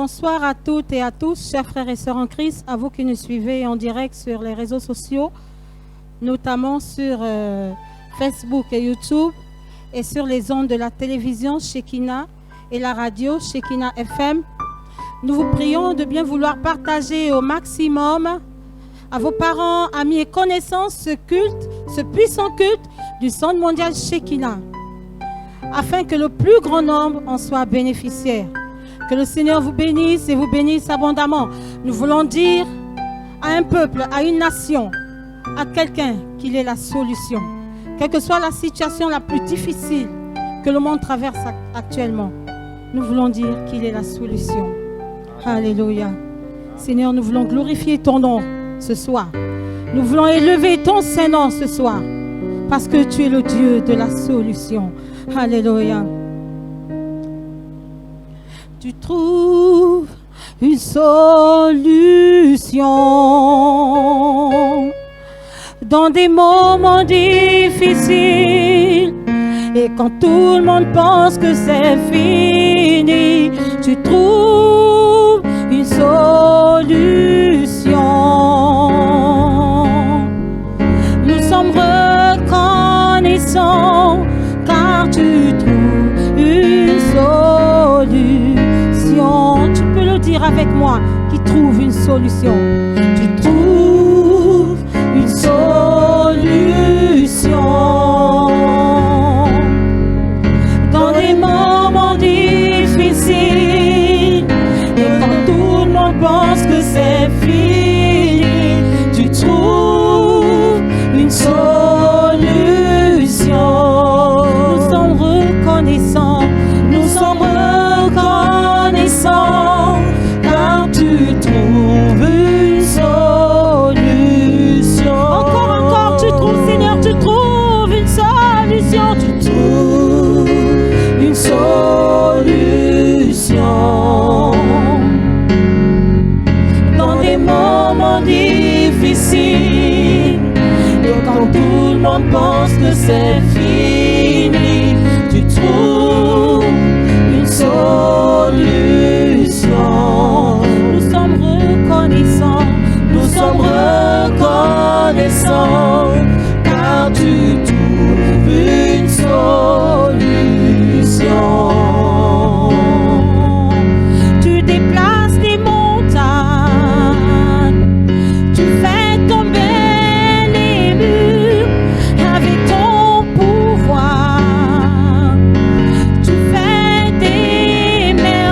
Bonsoir à toutes et à tous, chers frères et sœurs en Christ, à vous qui nous suivez en direct sur les réseaux sociaux, notamment sur Facebook et YouTube, et sur les ondes de la télévision Shekinah et la radio Shekinah FM. Nous vous prions de bien vouloir partager au maximum à vos parents, amis et connaissances ce culte, ce puissant culte du Centre mondial Shekinah, afin que le plus grand nombre en soit bénéficiaire. Que le Seigneur vous bénisse et vous bénisse abondamment. Nous voulons dire à un peuple, à une nation, à quelqu'un qu'il est la solution. Quelle que soit la situation la plus difficile que le monde traverse actuellement, nous voulons dire qu'il est la solution. Alléluia. Seigneur, nous voulons glorifier ton nom ce soir. Nous voulons élever ton Saint-Nom ce soir, parce que tu es le Dieu de la solution. Alléluia. Tu trouves une solution dans des moments difficiles, et quand tout le monde pense que c'est fini, tu trouves une solution. Nous sommes reconnaissants car tu trouves une solution. Tu peux le dire avec moi, qui trouve une solution. Tu trouves une solution dans des moments difficiles, et quand tout le monde pense que c'est fini, tu trouves une solution. Nous sommes reconnaissants, nous sommes reconnaissants, car tu trouves une solution. Encore, tu trouves, Seigneur, tu trouves une solution. Tu trouves une solution dans des moments difficiles, et quand tout le monde pense que c'est fini, tu trouves une solution. Nous sommes reconnaissants, car tu trouves une solution. Tu déplaces des montagnes, tu fais tomber les murs avec ton pouvoir. Tu fais des merveilles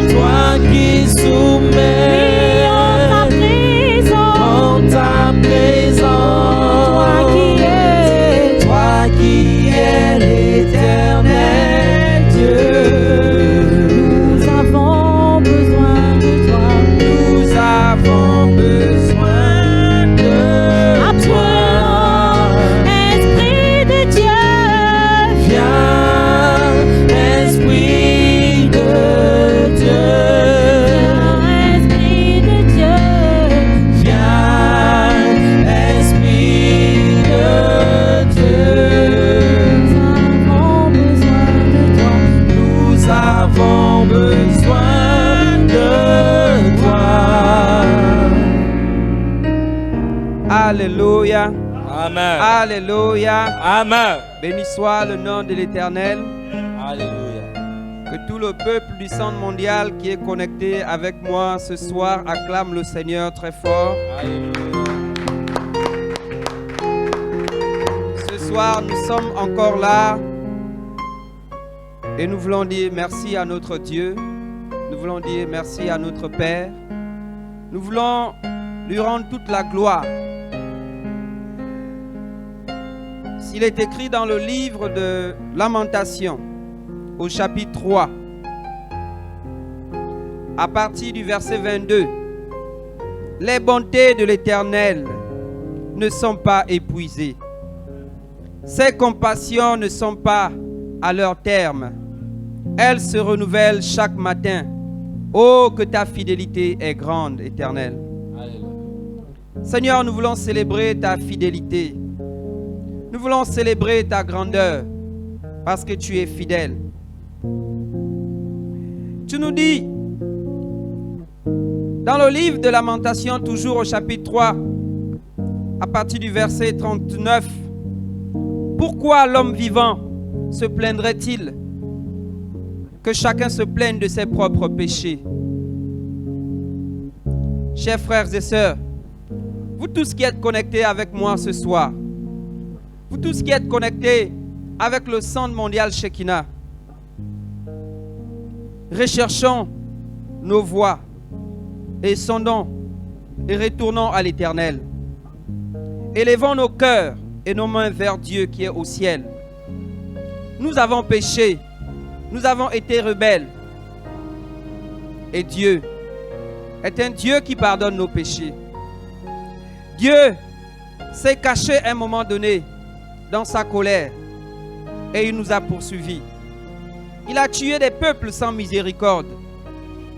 Toi Alléluia. Amen. Alléluia. Amen. Béni soit le nom de l'Éternel. Alléluia. Que tout le peuple du centre mondial qui est connecté avec moi ce soir acclame le Seigneur très fort. Alléluia. Ce soir, nous sommes encore là et nous voulons dire merci à notre Dieu. Nous voulons dire merci à notre Père. Nous voulons lui rendre toute la gloire. S'il est écrit dans le livre de Lamentation, au chapitre 3, à partir du verset 22, les bontés de l'Éternel ne sont pas épuisées. Ses compassions ne sont pas à leur terme. Elles se renouvellent chaque matin. Oh, que ta fidélité est grande, Éternel. Seigneur, nous voulons célébrer ta fidélité. Nous voulons célébrer ta grandeur parce que tu es fidèle. Tu nous dis, dans le livre de Lamentation, toujours au chapitre 3, à partir du verset 39, pourquoi l'homme vivant se plaindrait-il? Que chacun se plaigne de ses propres péchés. Chers frères et sœurs, vous tous qui êtes connectés avec moi ce soir, vous tous qui êtes connectés avec le Centre mondial Shekinah, recherchons nos voies et sondons et retournons à l'Éternel. Élevons nos cœurs et nos mains vers Dieu qui est au ciel. Nous avons péché, nous avons été rebelles. Et Dieu est un Dieu qui pardonne nos péchés. Dieu s'est caché à un moment donné dans sa colère et il nous a poursuivis. Il a tué des peuples sans miséricorde.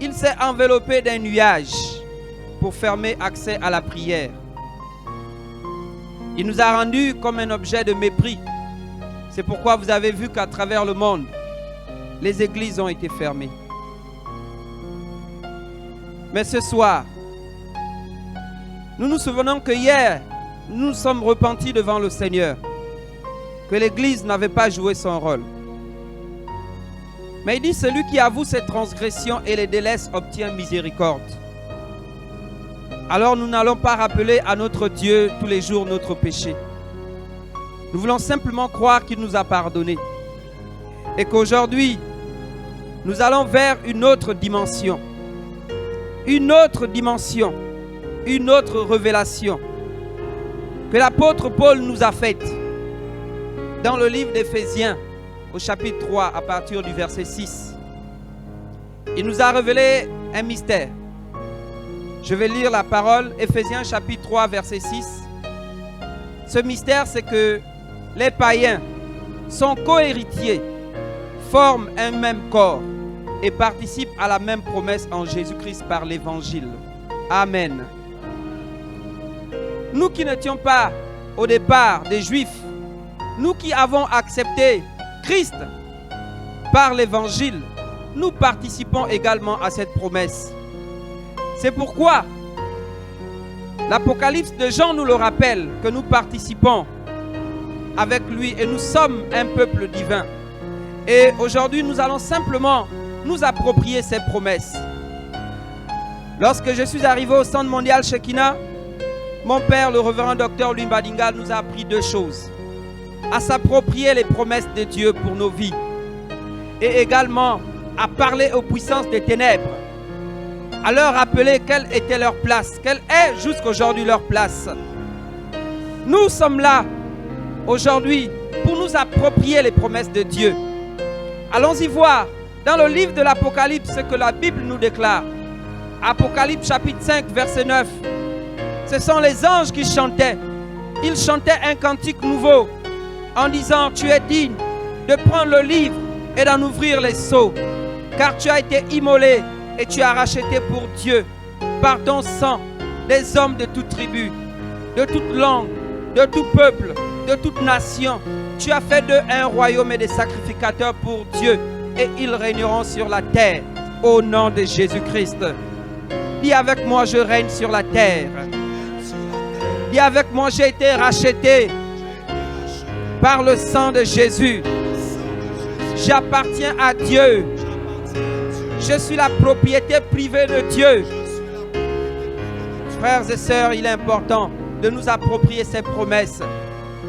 Il s'est enveloppé d'un nuage pour fermer accès à la prière. Il nous a rendus comme un objet de mépris. C'est pourquoi vous avez vu qu'à travers le monde, les églises ont été fermées. Mais ce soir, nous nous souvenons que hier, nous nous sommes repentis devant le Seigneur, que l'église n'avait pas joué son rôle. Mais il dit, celui qui avoue ses transgressions et les délaisse obtient miséricorde. Alors nous n'allons pas rappeler à notre Dieu tous les jours notre péché. Nous voulons simplement croire qu'il nous a pardonné. Et qu'aujourd'hui, nous allons vers une autre dimension. Une autre dimension. Une autre révélation. Que l'apôtre Paul nous a faite. Dans le livre d'Éphésiens, au chapitre 3, à partir du verset 6. Il nous a révélé un mystère. Je vais lire la parole, Éphésiens chapitre 3, verset 6. Ce mystère, c'est que les païens sont co-héritiers, forment un même corps et participent à la même promesse en Jésus-Christ par l'évangile. Amen. Nous qui n'étions pas au départ des Juifs, nous qui avons accepté Christ par l'évangile, nous participons également à cette promesse. C'est pourquoi l'Apocalypse de Jean nous le rappelle, que nous participons avec lui et nous sommes un peuple divin. Et aujourd'hui, nous allons simplement nous approprier ces promesses. Lorsque je suis arrivé au Centre mondial Shekinah, mon père, le révérend docteur Louis Badinga, nous a appris deux choses. À s'approprier les promesses de Dieu pour nos vies et également à parler aux puissances des ténèbres, à leur rappeler quelle était leur place, quelle est jusqu'aujourd'hui leur place. Nous sommes là aujourd'hui pour nous approprier les promesses de Dieu. Allons-y voir dans le livre de l'Apocalypse ce que la Bible nous déclare. Apocalypse chapitre 5 verset 9. Ce sont les anges qui chantaient. Ils chantaient un cantique nouveau en disant: tu es digne de prendre le livre et d'en ouvrir les sceaux, car tu as été immolé et tu as racheté pour Dieu par ton sang des hommes de toute tribu, de toute langue, de tout peuple, de toute nation. Tu as fait d'eux un royaume et des sacrificateurs pour Dieu, et ils régneront sur la terre au nom de Jésus-Christ. Dis avec moi: je règne sur la terre. Dis avec moi, j'ai été racheté par le sang de Jésus. J'appartiens à Dieu. Je suis la propriété privée de Dieu. Frères et sœurs, il est important de nous approprier ces promesses.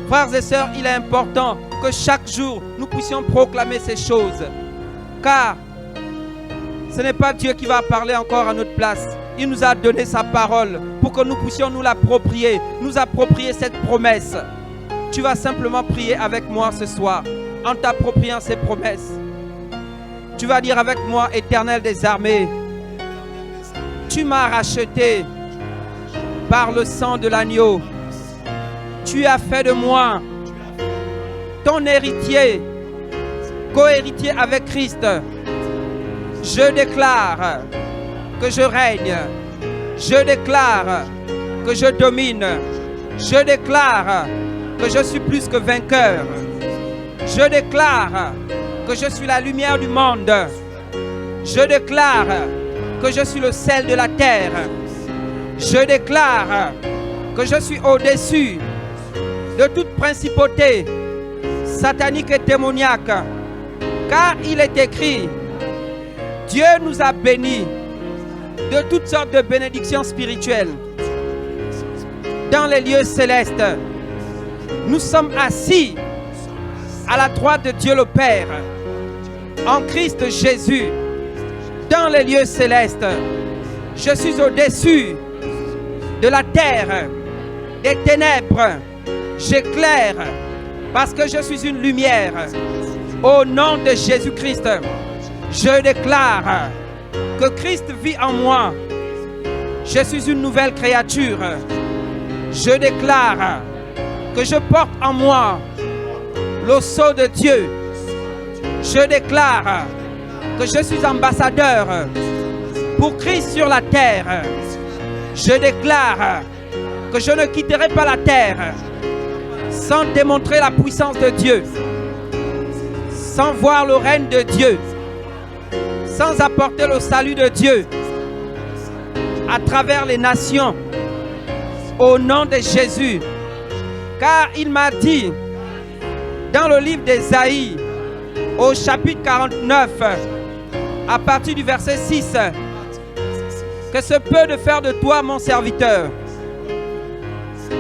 Frères et sœurs, il est important que chaque jour, nous puissions proclamer ces choses. Car ce n'est pas Dieu qui va parler encore à notre place. Il nous a donné sa parole pour que nous puissions nous l'approprier, nous approprier cette promesse. Tu vas simplement prier avec moi ce soir en t'appropriant ces promesses. Tu vas dire avec moi, Éternel des armées, tu m'as racheté par le sang de l'agneau. Tu as fait de moi ton héritier, co-héritier avec Christ. Je déclare que je règne. Je déclare que je domine. Je déclare que je suis plus que vainqueur. Je déclare que je suis la lumière du monde. Je déclare que je suis le sel de la terre. Je déclare que je suis au-dessus de toute principauté satanique et démoniaque. Car il est écrit, Dieu nous a bénis de toutes sortes de bénédictions spirituelles dans les lieux célestes. Nous sommes assis à la droite de Dieu le Père, en Christ Jésus, dans les lieux célestes. Je suis au-dessus de la terre, des ténèbres. J'éclaire parce que je suis une lumière. Au nom de Jésus-Christ, je déclare que Christ vit en moi. Je suis une nouvelle créature. Je déclare que je porte en moi le sceau de Dieu. Je déclare que je suis ambassadeur pour Christ sur la terre. Je déclare que je ne quitterai pas la terre sans démontrer la puissance de Dieu, sans voir le règne de Dieu, sans apporter le salut de Dieu à travers les nations, au nom de Jésus. Car il m'a dit dans le livre d'Ésaïe, au chapitre 49, à partir du verset 6, que ce peu de faire de toi mon serviteur.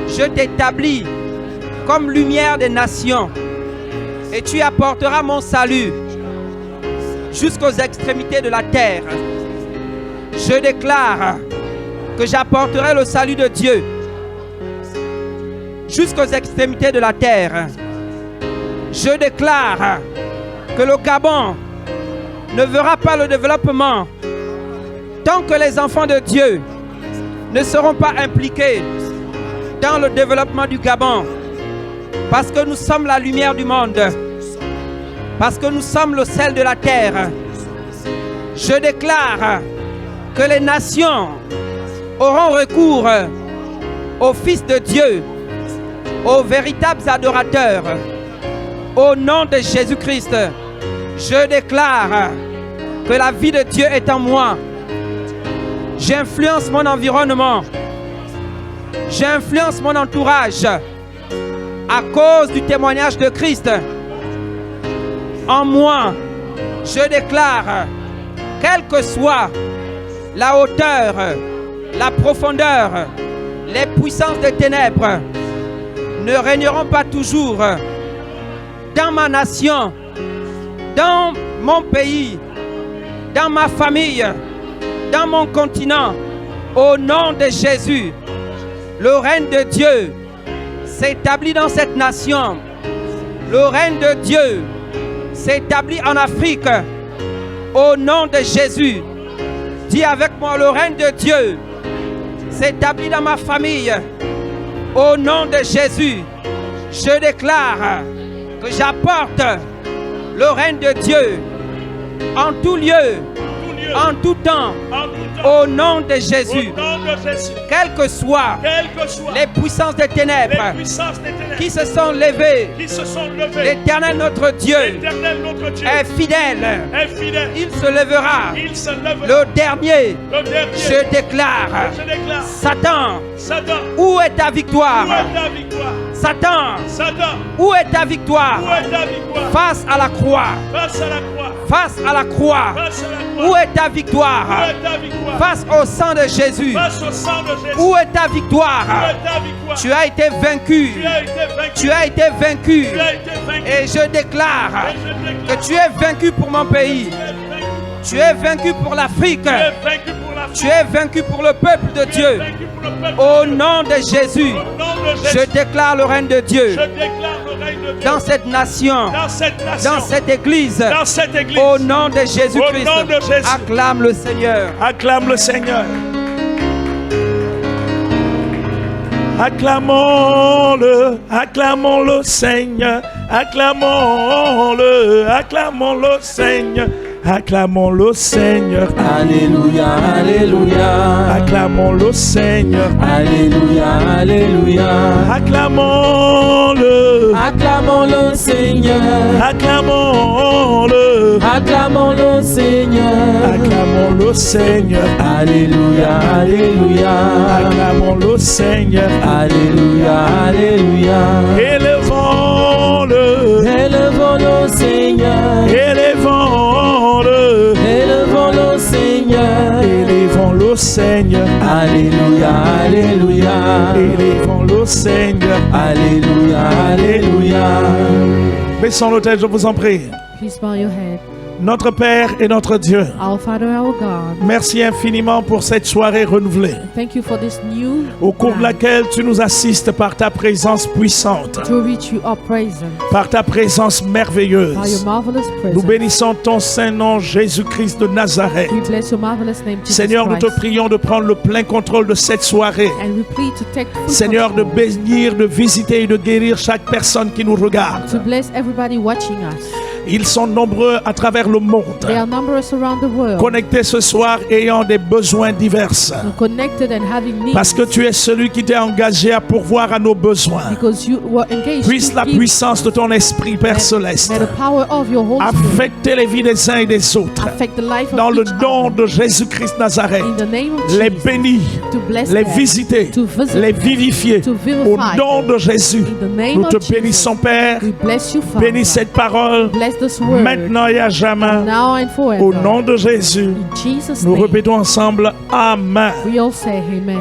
Je t'établis comme lumière des nations et tu apporteras mon salut jusqu'aux extrémités de la terre. Je déclare que j'apporterai le salut de Dieu jusqu'aux extrémités de la terre. Je déclare que le Gabon ne verra pas le développement tant que les enfants de Dieu ne seront pas impliqués dans le développement du Gabon. Parce que nous sommes la lumière du monde. Parce que nous sommes le sel de la terre. Je déclare que les nations auront recours au Fils de Dieu, aux véritables adorateurs. Au nom de Jésus-Christ, je déclare que la vie de Dieu est en moi. J'influence mon environnement. J'influence mon entourage à cause du témoignage de Christ. En moi, je déclare, quelle que soit la hauteur, la profondeur, les puissances des ténèbres ne régneront pas toujours dans ma nation, dans mon pays, dans ma famille, dans mon continent. Au nom de Jésus, le règne de Dieu s'établit dans cette nation. Le règne de Dieu s'établit en Afrique. Au nom de Jésus, dis avec moi, le règne de Dieu s'établit dans ma famille. Au nom de Jésus, je déclare que j'apporte le règne de Dieu en tout lieu Dieu. En tout temps. En tout temps. Au nom de Jésus. Au nom de Jésus. Quelles que soient Les puissances des ténèbres puissances des ténèbres qui se sont levées, qui se sont levées. l'Éternel notre Dieu L'Éternel notre Dieu est fidèle. est fidèle. Il se lèvera. Il se lèvera. Le dernier, Le dernier. je déclare, Je déclare. Satan, Satan. où est ta victoire? Où est ta victoire? Satan, Satan. où est ta victoire? Où est ta victoire? Face à la croix, Face à la croix. face à la croix, Face à la croix. où est ta Où victoire? est ta victoire? Face au sang de Jésus, Face au sang de Jésus. où est ta Où victoire? est ta victoire? Tu as été vaincu, Tu as été vaincu. tu as été vaincu, Tu as été vaincu. et je déclare Et je déclare que tu es vaincu pour mon pays, tu es vaincu pour l'Afrique, tu es vaincu pour la tu es vaincu pour le peuple de Tu es Dieu. vaincu pour le peuple Au de Dieu. nom de Jésus, Au nom de je Jésus. déclare le règne de Dieu Je déclare le règne de Dieu dans cette nation, dans cette nation, dans cette église. dans cette église. Au nom de Jésus-Christ, Au nom de Jésus. acclame le Seigneur. Acclame le Seigneur. Acclamons-le, acclamons le Seigneur, acclamons-le, acclamons le Seigneur, acclamons le Seigneur, Alléluia, Alléluia. acclamons le Seigneur, Alléluia, Alléluia. acclamons-le, Acclamons le Seigneur. acclamons-le, Acclamons le Seigneur. acclamons le Seigneur, Alléluia, Alléluia. acclamons le Seigneur, Alléluia, Alléluia. élevons-le, Élevons le Seigneur. élevons-le, Élevons le Seigneur. élevons le Seigneur, Alléluia, Alléluia. élevons le Seigneur. Alléluia, Alléluia. Baissons nos têtes, je vous en prie. Please bow your head. Notre Père et notre Dieu, Our Father, our God, merci infiniment pour cette soirée renouvelée, thank you for this new au cours de night. laquelle tu nous assistes par ta présence puissante, To which you are present par ta présence by your merveilleuse. marvelous Nous presence. bénissons ton saint nom, Jésus-Christ de Nazareth. We bless your marvelous name, Jesus Seigneur, nous te Christ. prions de prendre le plein contrôle de cette soirée. And we plead to take full Seigneur, de control, bénir, de visiter et de guérir chaque personne qui nous to regarde. bless everybody watching us. Ils sont nombreux à travers le monde, They are numerous around the world, connectés ce soir ayant des besoins divers. connected and having needs, Parce que tu es celui qui t'est engagé à pourvoir à nos besoins. because you were engaged Puisse to la give. puissance de ton Esprit, Père Céleste, May the power of your Holy Spirit affecter les vies des uns et des autres. affect the life of Dans le each nom other. de Jésus-Christ Nazareth, In the name of les Jesus, bénis, to bless les them, visiter, to visit les them, vivifier. to Au vivify nom de Jésus, In the name nous te of Jesus, bénissons, Père. we bless you, Father. Bénis cette parole Bless this word maintenant et à jamais. now and forever. Au nom de Jésus, In Jesus' nous name, répétons ensemble Amen. we all say amen.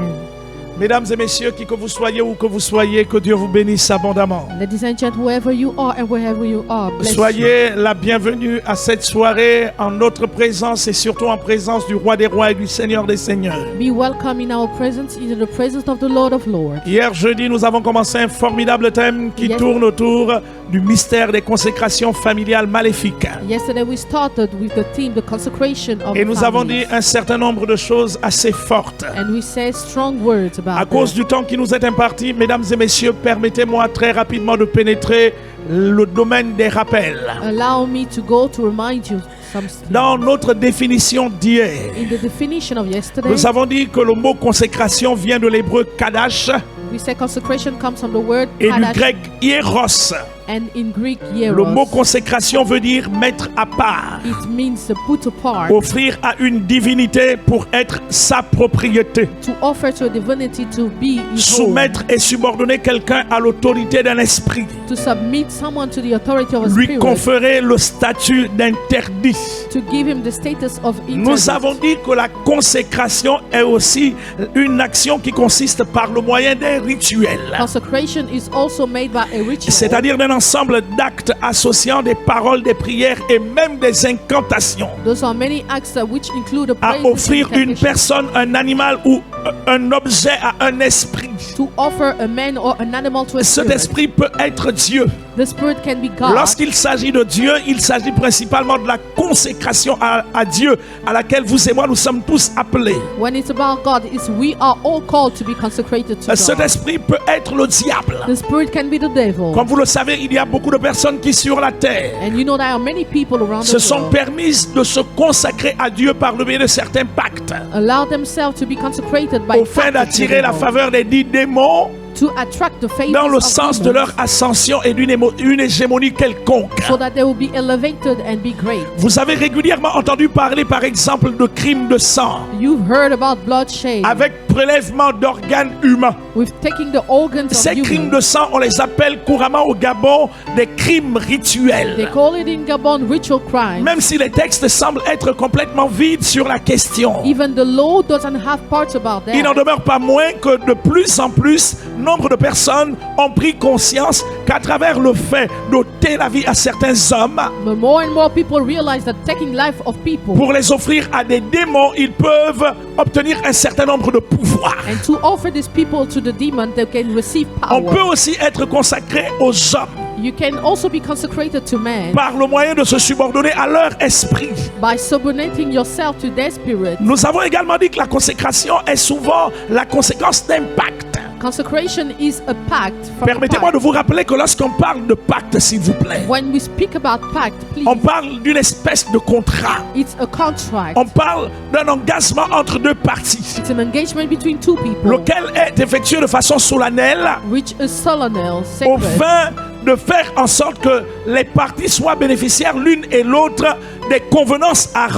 Mesdames et messieurs, qui que vous soyez, où que vous soyez, que Dieu vous bénisse abondamment. Ladies and gentlemen, wherever you are and wherever you are, bless you. Soyez la bienvenue à cette soirée en notre présence et surtout en présence du Roi des Rois et du Seigneur des Seigneurs. Be welcome in our presence, in the presence of the Lord of Lords. Hier jeudi, nous avons commencé un formidable thème qui Yes. tourne autour du mystère des consécrations familiales maléfiques. Yesterday we started with the theme, the consecration of Et nous avons dit families. un certain nombre de choses assez fortes. And we said strong words about À cause them. du temps qui nous est imparti, mesdames et messieurs, permettez-moi très rapidement de pénétrer le domaine des rappels. Allow me to go to remind you something. Dans notre définition d'hier, In the definition of yesterday, nous avons dit que le mot consécration vient de l'hébreu kadash we said consecration comes from the word et du kadash, grec hieros. and in Greek Le hieros. mot consécration veut dire mettre à part, It means to put apart, offrir à une divinité pour être sa propriété, to offer to a divinity to be his own, soumettre et subordonner quelqu'un à l'autorité d'un esprit, to submit someone to the authority of a lui spirit, conférer le statut d'interdit. to give him the status of Nous interdit. avons dit que la consécration est aussi une action qui consiste par le moyen d'un rituel, Consecration is also made by a ritual, c'est-à-dire d'un ensemble d'actes associant des paroles, des prières et même des incantations those are many acts which include a à praise offrir and une incantation, personne, un animal ou un objet à un esprit. to offer a man or an animal to a Cet spirit. esprit peut être Dieu. The spirit can be God. Lorsqu'il s'agit de Dieu, il s'agit principalement de la consécration à Dieu, à laquelle vous et moi nous sommes tous appelés. When it's about God, we are all called to be consecrated to Cet God. esprit peut être le diable. The spirit can be the devil. Comme vous le savez, il y a beaucoup de personnes qui sur la terre And you know there are many people around se the sont world permises de se consacrer à Dieu par le biais de certains pactes, allow themselves to be consecrated by au fin pacts of the d'attirer la devil, faveur des dits démons to attract the favors dans le of sens de demons, leur ascension et une hégémonie quelconque. so that they will be elevated and be great. Vous avez régulièrement entendu parler par exemple de crimes de sang You've heard about bloodshed avec prélèvement d'organes humains. with taking the organs of Ces crimes humans. de sang, on les appelle couramment au Gabon des crimes They rituels. call it in Gabon ritual crimes. Même si les textes semblent être complètement vides sur la question, Even the law doesn't have parts about il n'en that. demeure pas moins que de plus en plus, nombre de personnes ont pris conscience qu'à travers le fait d'ôter la vie à certains hommes But more and more people realize that taking life of people pour les offrir à des démons, ils peuvent obtenir un certain nombre de pouvoirs. and to offer these people to the demon, they can receive On peut power. aussi être consacré aux hommes You can also be consecrated to man par le moyen de se subordonner à leur esprit. by subordinating yourself to their spirit. Nous avons également dit que la consécration est souvent la conséquence d'un pacte. Consecration is a pact. From a Permettez-moi de pact. vous rappeler que lorsqu'on parle de pacte, s'il vous plaît, When we speak about pact, please, on parle d'une espèce de contrat. it's a contract. On parle d'un engagement entre deux parties, It's an engagement between two people, lequel est effectué de façon solennelle which is solemn, au sacred, fin de faire en sorte que les parties soient bénéficiaires l'une et l'autre des convenances à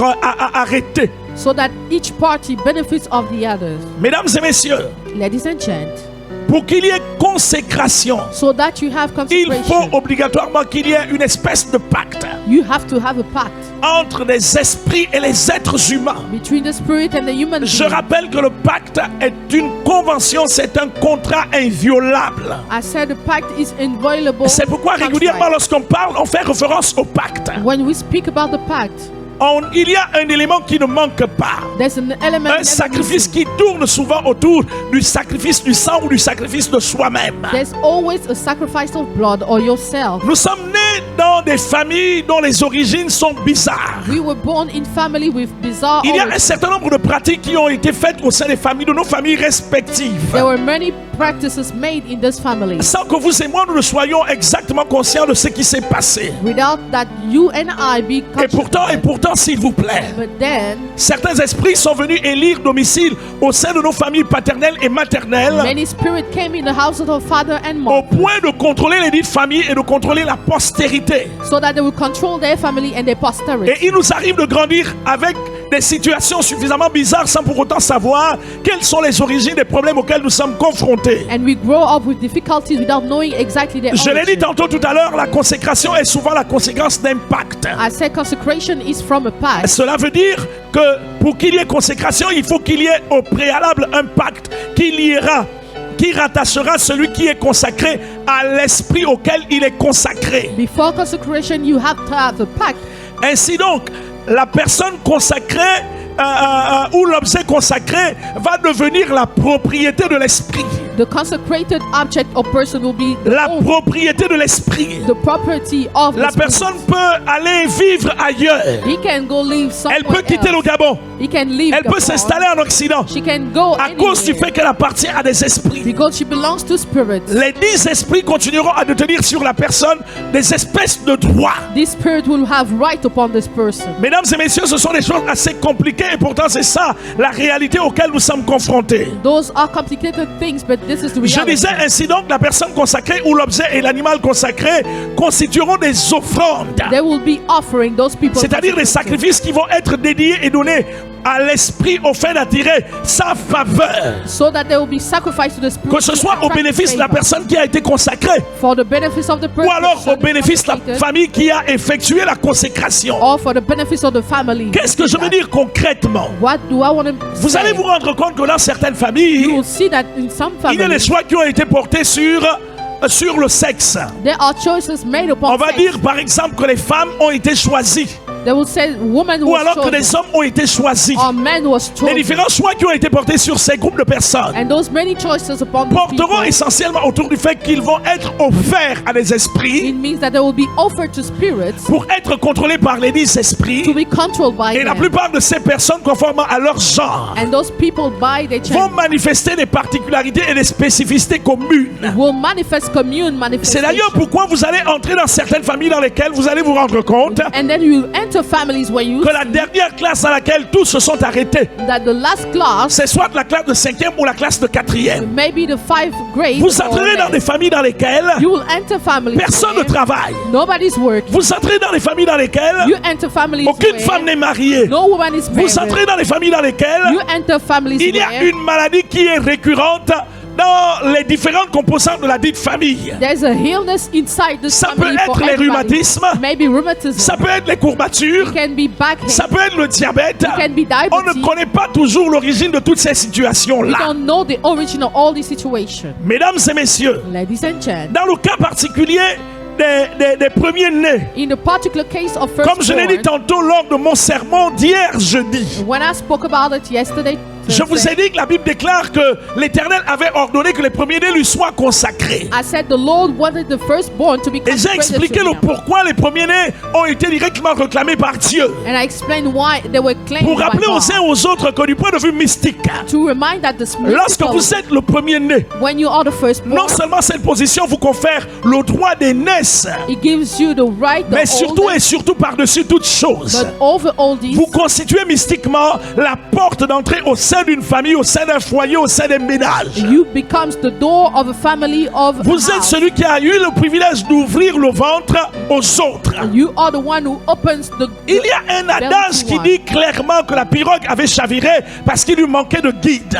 arrêter. so that each party benefits of the others. Mesdames et messieurs, Ladies and gents, pour qu'il y ait consécration, so that you have il faut consecration, obligatoirement qu'il y ait une espèce de pacte you have to have a pact entre les esprits et les êtres humains. between the spirit and the human Je being. rappelle que le pacte est une convention, c'est un contrat inviolable. I said the pact is inviolable. C'est pourquoi régulièrement lorsqu'on parle, on fait référence au pacte. When we speak about the pact, Il y a un élément qui ne manque pas. there's an element Un sacrifice qui tourne souvent autour du sacrifice du sang ou du sacrifice de soi-même. there's always a sacrifice of blood or yourself. Nous sommes nés dans des familles dont les origines sont bizarres. We were born in family with bizarre Il y a un origins. certain nombre de pratiques qui ont été faites au sein des familles, de nos familles respectives, There were many practices made in this family sans que vous et moi nous ne soyons exactement conscients de ce qui s'est passé. without that you and I be Et pourtant, conscious. s'il vous plaît, But then certains esprits sont venus élire domicile au sein de nos familles paternelles et maternelles, many spirits came in the house of our father and au mother point de contrôler les dites familles et de contrôler la postérité. so that they would control their family and their posterity. Et il nous arrive de grandir avec des situations suffisamment bizarres sans pour autant savoir quelles sont les origines des problèmes auxquels nous sommes confrontés. And we grow up with difficulties without knowing exactly their Je l'ai dit origin. tantôt tout à l'heure, la consécration est souvent la conséquence d'un pacte. I said consecration is from a pact. Cela veut dire que pour qu'il y ait consécration, il faut qu'il y ait au préalable un pacte qui rattachera celui qui est consacré à l'esprit auquel il est consacré. Before consecration, you have to have a pact. Ainsi donc, la personne consacrée ou l'objet consacré va devenir la propriété de l'esprit. The consecrated object or person will be La propriété de l'esprit. the property of La the spirit. personne peut aller vivre ailleurs. He can go live somewhere Elle peut quitter le else. Gabon. He can leave Elle peut Gabon. s'installer en Occident. She can go À cause du anywhere fait qu'elle appartient à des esprits. because she belongs to spirits. Les 10 esprits continueront à détenir sur la personne des espèces de droits. This spirit will have right upon this person. Mesdames et messieurs, ce sont des choses assez compliquées et pourtant c'est ça la réalité auquel nous sommes confrontés. Those are complicated things, but this is the Je reality. disais ainsi donc, la personne consacrée ou l'objet et l'animal consacré constitueront des offrandes. They will be offering those people. C'est-à-dire des consecration. sacrifices qui vont être dédiés et donnés à l'esprit au fin d'attirer sa faveur. So that they will be sacrificed to the spirit. Que ce to soit au attract bénéfice de la favor. personne qui a été consacrée For the benefits of the person. ou alors au bénéfice de la famille qui a effectué la consécration. Or for the benefits of the family. Qu'est-ce que je veux dire concrètement? What do I want to Vous say? allez vous rendre compte que dans certaines You familles, will see that in some il y a des families, choix qui ont été portés sur le sexe. there are choices made upon On va sex. dire par exemple que les femmes ont été choisies. They will say woman ou was alors que chosen, des hommes ont été choisis. or man was Les chosen. différents choix qui ont été portés sur ces groupes de personnes And those many choices upon these porteront people, essentiellement autour du fait qu'ils vont être offerts à des esprits it means that they will be offered to spirits pour être contrôlés par les dix to esprits. be controlled by Et la them. plupart de ces personnes, conformément à leur genre, And those people by their vont church manifester des particularités et des spécificités communes. will manifest commune C'est d'ailleurs manifestation. pourquoi vous allez entrer dans certaines familles dans lesquelles vous allez vous rendre compte And then you enter families where you que la dernière classe à laquelle tous se sont arrêtés, that the last class, c'est soit la classe de 5e ou la classe de 4e. maybe the 5th grade, Vous or entrerez dans des less. familles dans lesquelles You will enter families personne ne where travaille. nobody's working. Vous entrez dans les familles dans lesquelles You enter families aucune where femme n'est mariée. no woman is married. Vous entrez dans les familles dans lesquelles You enter families il y a where une maladie qui est récurrente dans les différentes composantes de la dite famille. there's a illness inside the Ça peut family for être les everybody. rhumatismes, Maybe rheumatism. ça peut être les courbatures, It can be backache. ça peut être le diabète. It can be On ne diabetes. connaît pas toujours l'origine de toutes ces We situations-là. don't know the origin of all these situations. Mesdames et messieurs, Ladies and gentlemen, dans le cas particulier des premiers-nés, in the particular case of comme je l'ai dit firstborn, tantôt lors de mon sermon d'hier jeudi, when I spoke about it yesterday, je vous ai dit que la Bible déclare que l'Éternel avait ordonné que les premiers-nés lui soient consacrés. I said the Lord wanted the firstborn to be Et j'ai consecrated expliqué to le him. pourquoi les premiers-nés ont été directement réclamés par Dieu. And I explained why they were claimed Pour by rappeler aux uns God. et aux autres que du point de vue mystique, To remind that the lorsque mystical, vous êtes le premier-né, when you are the firstborn, non seulement cette position vous confère le droit d'aînesse, it gives you the right, the mais surtout et oldest, surtout par-dessus toute chose, but over all these, vous constituez mystiquement la porte d'entrée au sein d'une famille, au sein d'un foyer, au sein d'un ménage. you becomes the door of a family, of a Vous êtes house. celui qui a eu le privilège d'ouvrir le ventre aux autres. You are the one who opens the Il y a un adage qui dit clairement que la pirogue avait chaviré parce qu'il lui manquait de guide.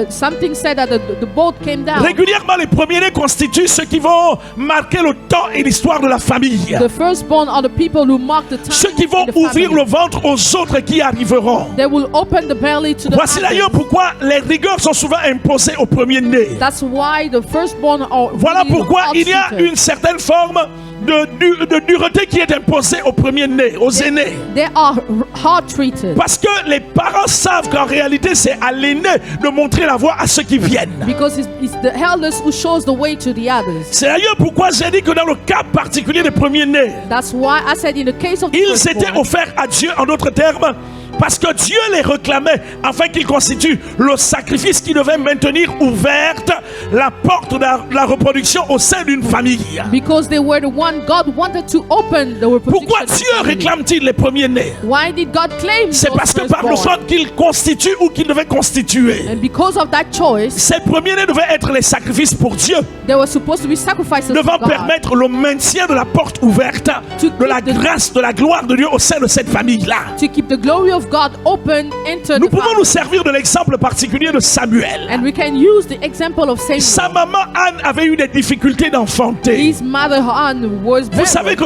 something said that the boat came down. Régulièrement, les premiers-nés constituent ceux qui vont marquer le temps et l'histoire de la famille. The firstborn are the people who mark the time. Ceux qui vont in the ouvrir family. le ventre aux autres qui arriveront. They will open the belly to the Voici d'ailleurs others. pourquoi les rigueurs sont souvent imposées aux premiers-nés. That's why the firstborn are Voilà really pourquoi il y a out-treated. une certaine forme de dureté qui est imposée aux premiers-nés, aux aînés. They are hard treated Parce que les parents savent qu'en réalité, c'est à l'aîné de montrer la voie à ceux qui viennent. because it's the elders who shows the way to the others. C'est d'ailleurs pourquoi j'ai dit que dans le cas particulier des premiers-nés, That's why I said in the case of the ils étaient firstborn, offerts à Dieu, en d'autres termes, parce que Dieu les réclamait afin qu'ils constituent le sacrifice qui devait maintenir ouverte la porte de la reproduction au sein d'une famille. because they were the one God wanted to open the reproduction. Pourquoi of the Dieu family. réclame-t-il les premiers-nés? Why did God claim C'est those parce que par le firstborn? fait qu'ils constituent ou qu'ils devaient constituer, And because of that choice, ces premiers-nés devaient être les sacrifices pour Dieu, they were supposed to be sacrifices to devant God. permettre le maintien de la porte ouverte, de la grâce, de la gloire de Dieu au sein de cette famille-là. To keep the glory of God open into Nous the pouvons family. nous servir de l'exemple particulier de Samuel. And we can use the example of Samuel. Sa maman Anne avait eu des difficultés d'enfanter. His mother Anne was Vous barren. savez que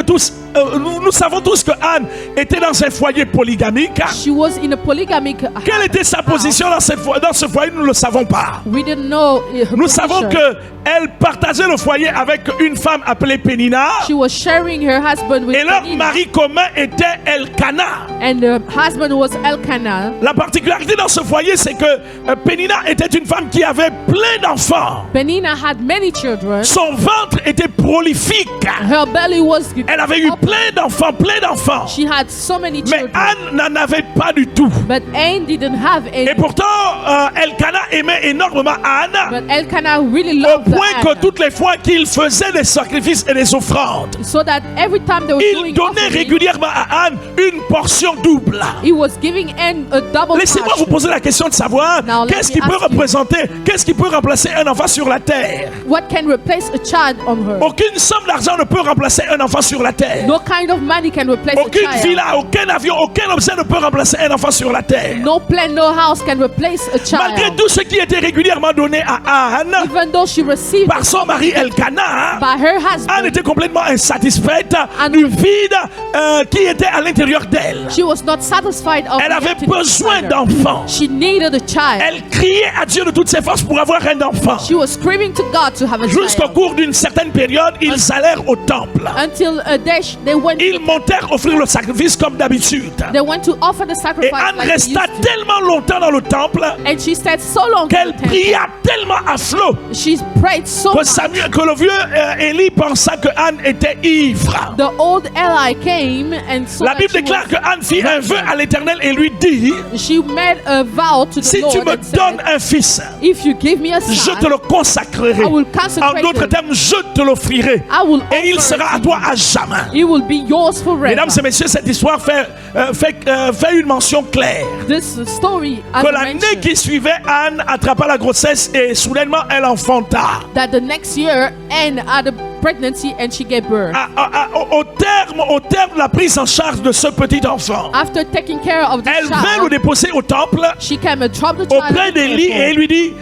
nous savons tous que Anne était dans un foyer polygamique. She was in a polygamic Quelle était sa position dans ce foyer? Nous ne le savons pas. We didn't know her Nous savons position. qu'elle partageait le foyer avec une femme appelée Pénina. She was sharing her husband with Et leur Penina, mari commun était Elkanah. and her husband was Elkanah. La particularité dans ce foyer, c'est que Pénina était une femme qui avait plein d'enfants. Penina had many children. Son ventre était prolifique. Her belly was Elle avait eu open. plein d'enfants, plein d'enfants. She had so many Mais children. Anne n'en avait pas du tout. But Anne didn't have any. Et pourtant, Elkanah aimait énormément Anne, But Elkanah really au loved point que Anne. toutes les fois qu'il faisait des sacrifices et des offrandes, So that every time they were il doing donnait offering, régulièrement à Anne une portion double. he was giving Anne a double Laissez-moi vous portion. poser la question de savoir Now, let qu'est-ce me qui peut ask you. représenter, qu'est-ce qui peut remplacer un enfant sur la terre. What can replace a child on her? Aucune somme d'argent ne peut remplacer un enfant sur la terre. No kind of money can replace Aucune a child. villa, aucun avion, aucun objet ne peut remplacer un enfant sur la terre. No plan, no house can replace a Malgré child. tout ce qui était régulièrement donné à Anne Even though she received par son mari Elkanah, by her Anne husband, était complètement insatisfaite Anne- du vide qui était à l'intérieur d'elle. she was not satisfied satisfied of Elle the avait emptiness besoin inside her. d'enfants. She needed a child. Elle criait à Dieu de toutes ses forces pour avoir un enfant. She was screaming to God to have a Jusqu'au child. cours d'une certaine période, ils allèrent au temple. Until a day they Ils montèrent offrir le sacrifice comme d'habitude. went to offer the Et sacrifice Anne like they resta used to. tellement longtemps dans le temple And she stayed so long in qu'elle the temple. pria tellement à flot She prayed so que, much. que le vieux Élie pensa que Anne était ivre. The old Eli came and saw La that Bible she déclare was- que Anne fit un vœu à l'Éternel et lui dit: She made a vow to the si Lord tu me and donnes said, un fils, if you give me a je son, te le consacrerai. I will En consecrate d'autres him. termes, je te l'offrirai. I will Et il offer sera it à to toi you. à jamais. It will be yours forever. Mesdames et messieurs, cette histoire fait une mention claire. This story, as Que I l'année mentioned, qui suivait, Anne attrapa la grossesse et soudainement elle enfanta. that the next year Anne had a pregnancy and she gave birth. Au terme de la prise en charge de ce petit enfant, After taking care of the elle vint le child, déposer au temple she came and dropped the child auprès in the d'Élie et elle temple. lui dit: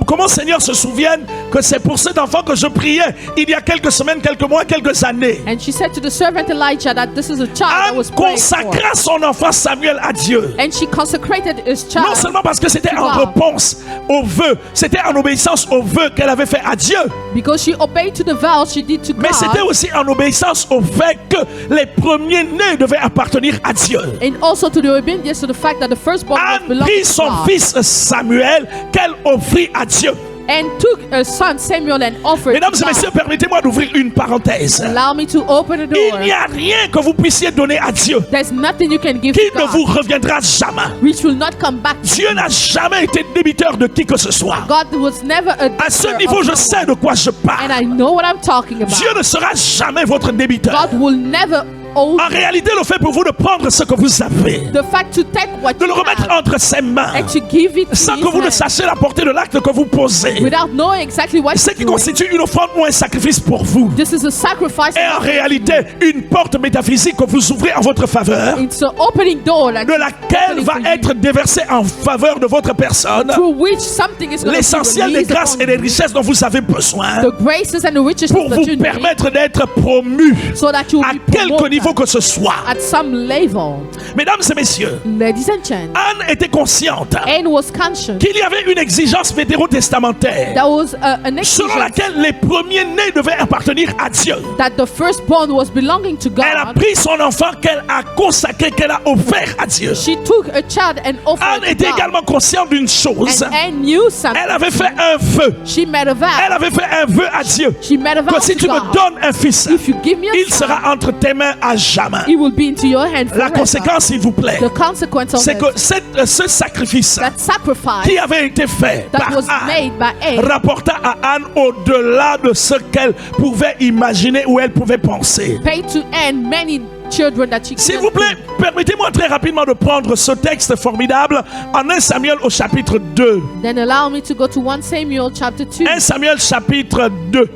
comment Seigneur se souvienne que c'est pour cet enfant que je priais il y a quelques semaines, quelques mois, quelques années. And she said to the servant Elijah that this is a child that Anne was prayed for. consacra son enfant Samuel à Dieu. And she consecrated his Non child. seulement parce que c'était to en God. réponse au vœu, c'était en obéissance au vœu qu'elle avait fait à Dieu, Because she obeyed to the vows she did to mais c'était God, aussi en obéissance au fait que les premiers-nés devaient appartenir à Dieu. and also to the obedience to the fact that the firstborn was Anne belonging prit to son God, fils Samuel qu'elle offrit à Dieu. and took her son Samuel and offered Mesdames to et messieurs, God. permettez-moi d'ouvrir une parenthèse. Allow me to open the Il n'y door. a rien que vous puissiez donner à Dieu There's nothing you can give qui to ne vous God reviendra jamais. which will not come back to Dieu you. n'a jamais été débiteur de qui que ce soit. God was never a À ce debtor niveau, of je someone. sais de quoi je And parle. I know what I'm talking about. Dieu ne sera jamais votre débiteur. God will never owe En you. réalité, le fait pour vous de prendre ce que vous avez, The fact to take what de le you remettre have entre ses mains, and to give it to sans his que vous ne hand, sachiez la portée de l'acte que vous posez, without knowing exactly what ce you're qui doing. constitue une offrande ou un sacrifice pour vous, This is a sacrifice. est en réalité une porte métaphysique que vous ouvrez en votre faveur, It's an opening door like de laquelle va être déversée en faveur de votre personne through which something is going to be l'essentiel des released grâces upon et des you. richesses dont vous avez besoin The graces and the riches pour that vous you need, permettre d'être promu so that you à will be quelque promoted niveau que ce soit. at some level. Mesdames et messieurs, Ladies and gentlemen, Anne était consciente Anne was conscious qu'il y avait une exigence vétérotestamentaire that was an selon exigence laquelle les premiers-nés devaient appartenir à Dieu. that the firstborn was belonging to Elle a God. pris son enfant qu'elle a consacré, qu'elle a offert à Dieu. She took a child and offered Anne it était to God. également consciente d'une chose. And Anne knew something. Elle avait fait un vœu. She made a vow. Elle avait fait un vœu à Dieu. She made a vow Que si to tu me God. donnes un fils, If you give me a il son, sera entre tes mains à jamais. it will be into your hand La forever. conséquence, s'il vous plaît, The consequence of c'est it, que ce sacrifice that sacrifice qui avait été fait that par was Anne made by Anne rapporta à Anne au-delà de ce qu'elle pouvait imaginer ou elle pouvait penser. paid to Anne many children that she S'il couldn't vous plaît, think. permettez-moi très rapidement de prendre ce texte formidable en 1 Samuel au chapitre 2. Then allow me to go to 1 Samuel chapter 2. 1 Samuel chapitre 2.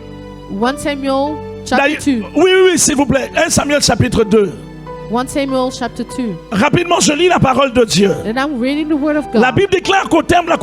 1 Samuel chapter D'ailleurs- 2. Oui, s'il vous plaît. 1 Samuel chapitre 2. 1 Samuel chapter 2. Rapidement, je lis la parole de Dieu. And I'm reading the word of God. La Bible déclare qu'au terme de la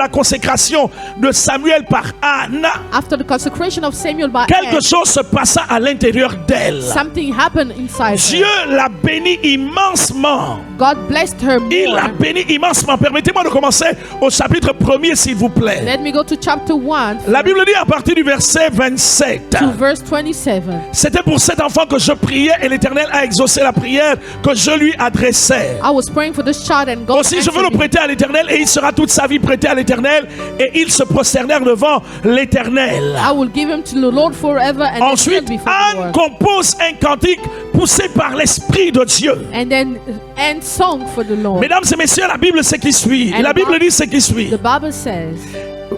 consécration, de Samuel par Anne, After the consecration of Samuel by quelque Anne, chose se passa à l'intérieur d'elle. something happened inside Dieu her. l'a bénie immensement. God blessed her Il l'a more. bénie immensement. Permettez-moi de commencer au chapitre 1er, s'il vous plaît. Let me go to chapter 1, La Bible dit à partir du verset 27. to verse 27. C'était pour cet enfant que je priais et l'Éternel a exaucé la prière que je lui adressais. I was praying for this child and God Aussi, je veux le answered me. prêter à l'Éternel et il sera toute sa vie prêté à l'Éternel et ils se prosternèrent devant l'Éternel. I will give him to the Lord forever and they Ensuite, shall be for the Anne Lord. compose un cantique poussé par l'Esprit de Dieu. And then Anne song for the Lord. Mesdames et messieurs, la Bible c'est qui suit. And La the Bible Bible- dit ce qui suit. The Bible says,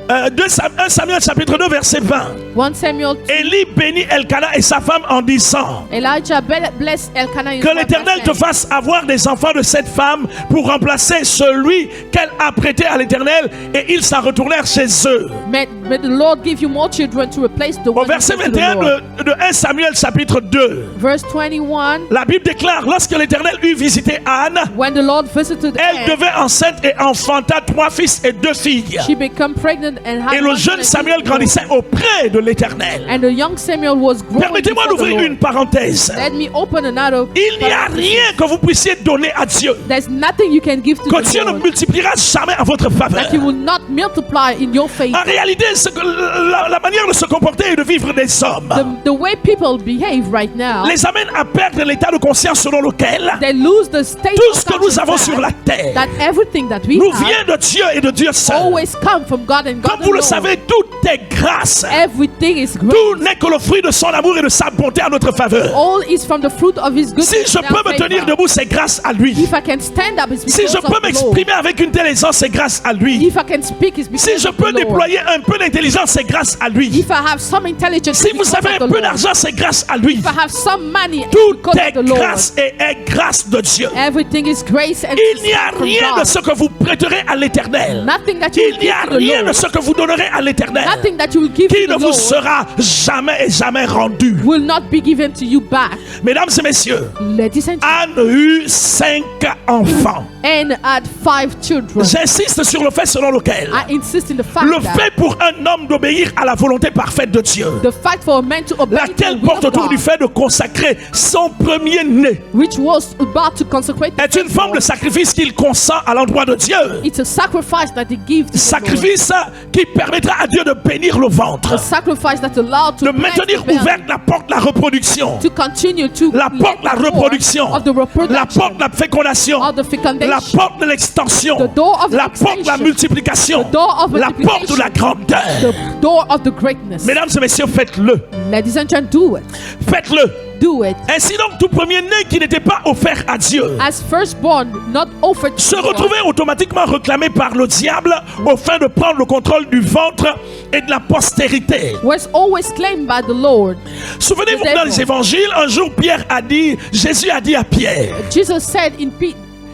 1 Samuel chapitre 2 verset 20. 1 Samuel 2, Élie bénit Elkana et sa femme en disant: Elijah blessed Elkanah his que wife by l'Éternel te saying, fasse avoir des enfants de cette femme pour remplacer celui qu'elle a prêté à l'Éternel. Et ils s'en retournèrent chez eux. May May the Lord give you more children to replace the Au one you verset gave to the 21 Lord. de 1 Samuel chapitre 2, Verse 21, la Bible déclare, lorsque l'Éternel eut visité Anne, when the Lord visited elle Anne, devint enceinte et enfanta 3 fils et 2 filles. she became pregnant and had Et le one jeune son and Samuel 2 grandissait auprès de l'Éternel. And the young Samuel was growing Permettez-moi before the d'ouvrir Lord. une parenthèse. Let me open another. Il n'y a rien que vous puissiez donner à Dieu There's nothing you can give to que the Dieu ne Lord multipliera jamais en votre faveur. that He will not multiply in your faith. En réalité, la manière de se comporter et de vivre des hommes The way people behave right now, les amène à perdre l'état de conscience selon lequel they lose the state tout of ce que nous avons consciousness sur la terre that everything that we nous have vient de Dieu et de Dieu seul. always come from God and God Comme vous le alone. savez, tout est grâce. Everything is great. Tout n'est que le fruit de son amour et de sa bonté à notre faveur. All is from the fruit of His goodness. Si je and peux our me tenir favor. debout, c'est grâce à lui. If I can stand up, it's Si because je of peux the Lord. m'exprimer avec une telle aisance, c'est grâce à lui. If I can speak, it's because Si je of peux the Lord. déployer un peu d'intelligence, c'est grâce à lui. If I have some intelligence, Si it's vous because avez of un the peu Lord. d'argent, c'est grâce à lui. If I have some money, it's Tout because est of the Lord. grâce et est grâce de Dieu. Everything is grace and Il n'y a from rien God. de ce que vous prêterez à l'Éternel. Nothing that you Il will n'y give a to the rien de Lord. ce que vous donnerez à l'Éternel Nothing that you will give qui to ne the vous Lord sera jamais et jamais rendu. will not be given to you back. Mesdames et messieurs, Ladies and Anne eut 5 enfants. Anne had 5 children. J'insiste sur le fait selon lequel I insist in the fact le that fait pour un homme d'obéir à la volonté parfaite de Dieu, the fact for a man to obey to the laquelle will porte of autour du God, fait de consacrer son premier-né, which was about to consecrate the est une forme de firstborn. sacrifice qu'il consent à l'endroit de Dieu. It's a sacrifice that he gives to the Lord. Sacrifice qui permettra à Dieu de bénir le ventre, A sacrifice that's allowed to de bless maintenir the belly, ouverte la porte de la reproduction, to continue to la let porte de la the door reproduction, of the la reproduction, porte de la fécondation, of the fecundation, la porte de l'extension, the door of la porte de la extension, multiplication, the door of la porte de la multiplication, grandeur. the door of the greatness. Mesdames et messieurs, faites-le. Ladies and gentlemen, do it. Faites-le. Do it. Ainsi donc, tout premier-né qui n'était pas offert à Dieu As firstborn, not offered to se God, retrouvait automatiquement réclamé par le diable au fin de prendre le contrôle du ventre et de la postérité. was always claimed by the Lord. Souvenez-vous The que dans devil. les évangiles, un jour Jésus a dit à Pierre, Jesus said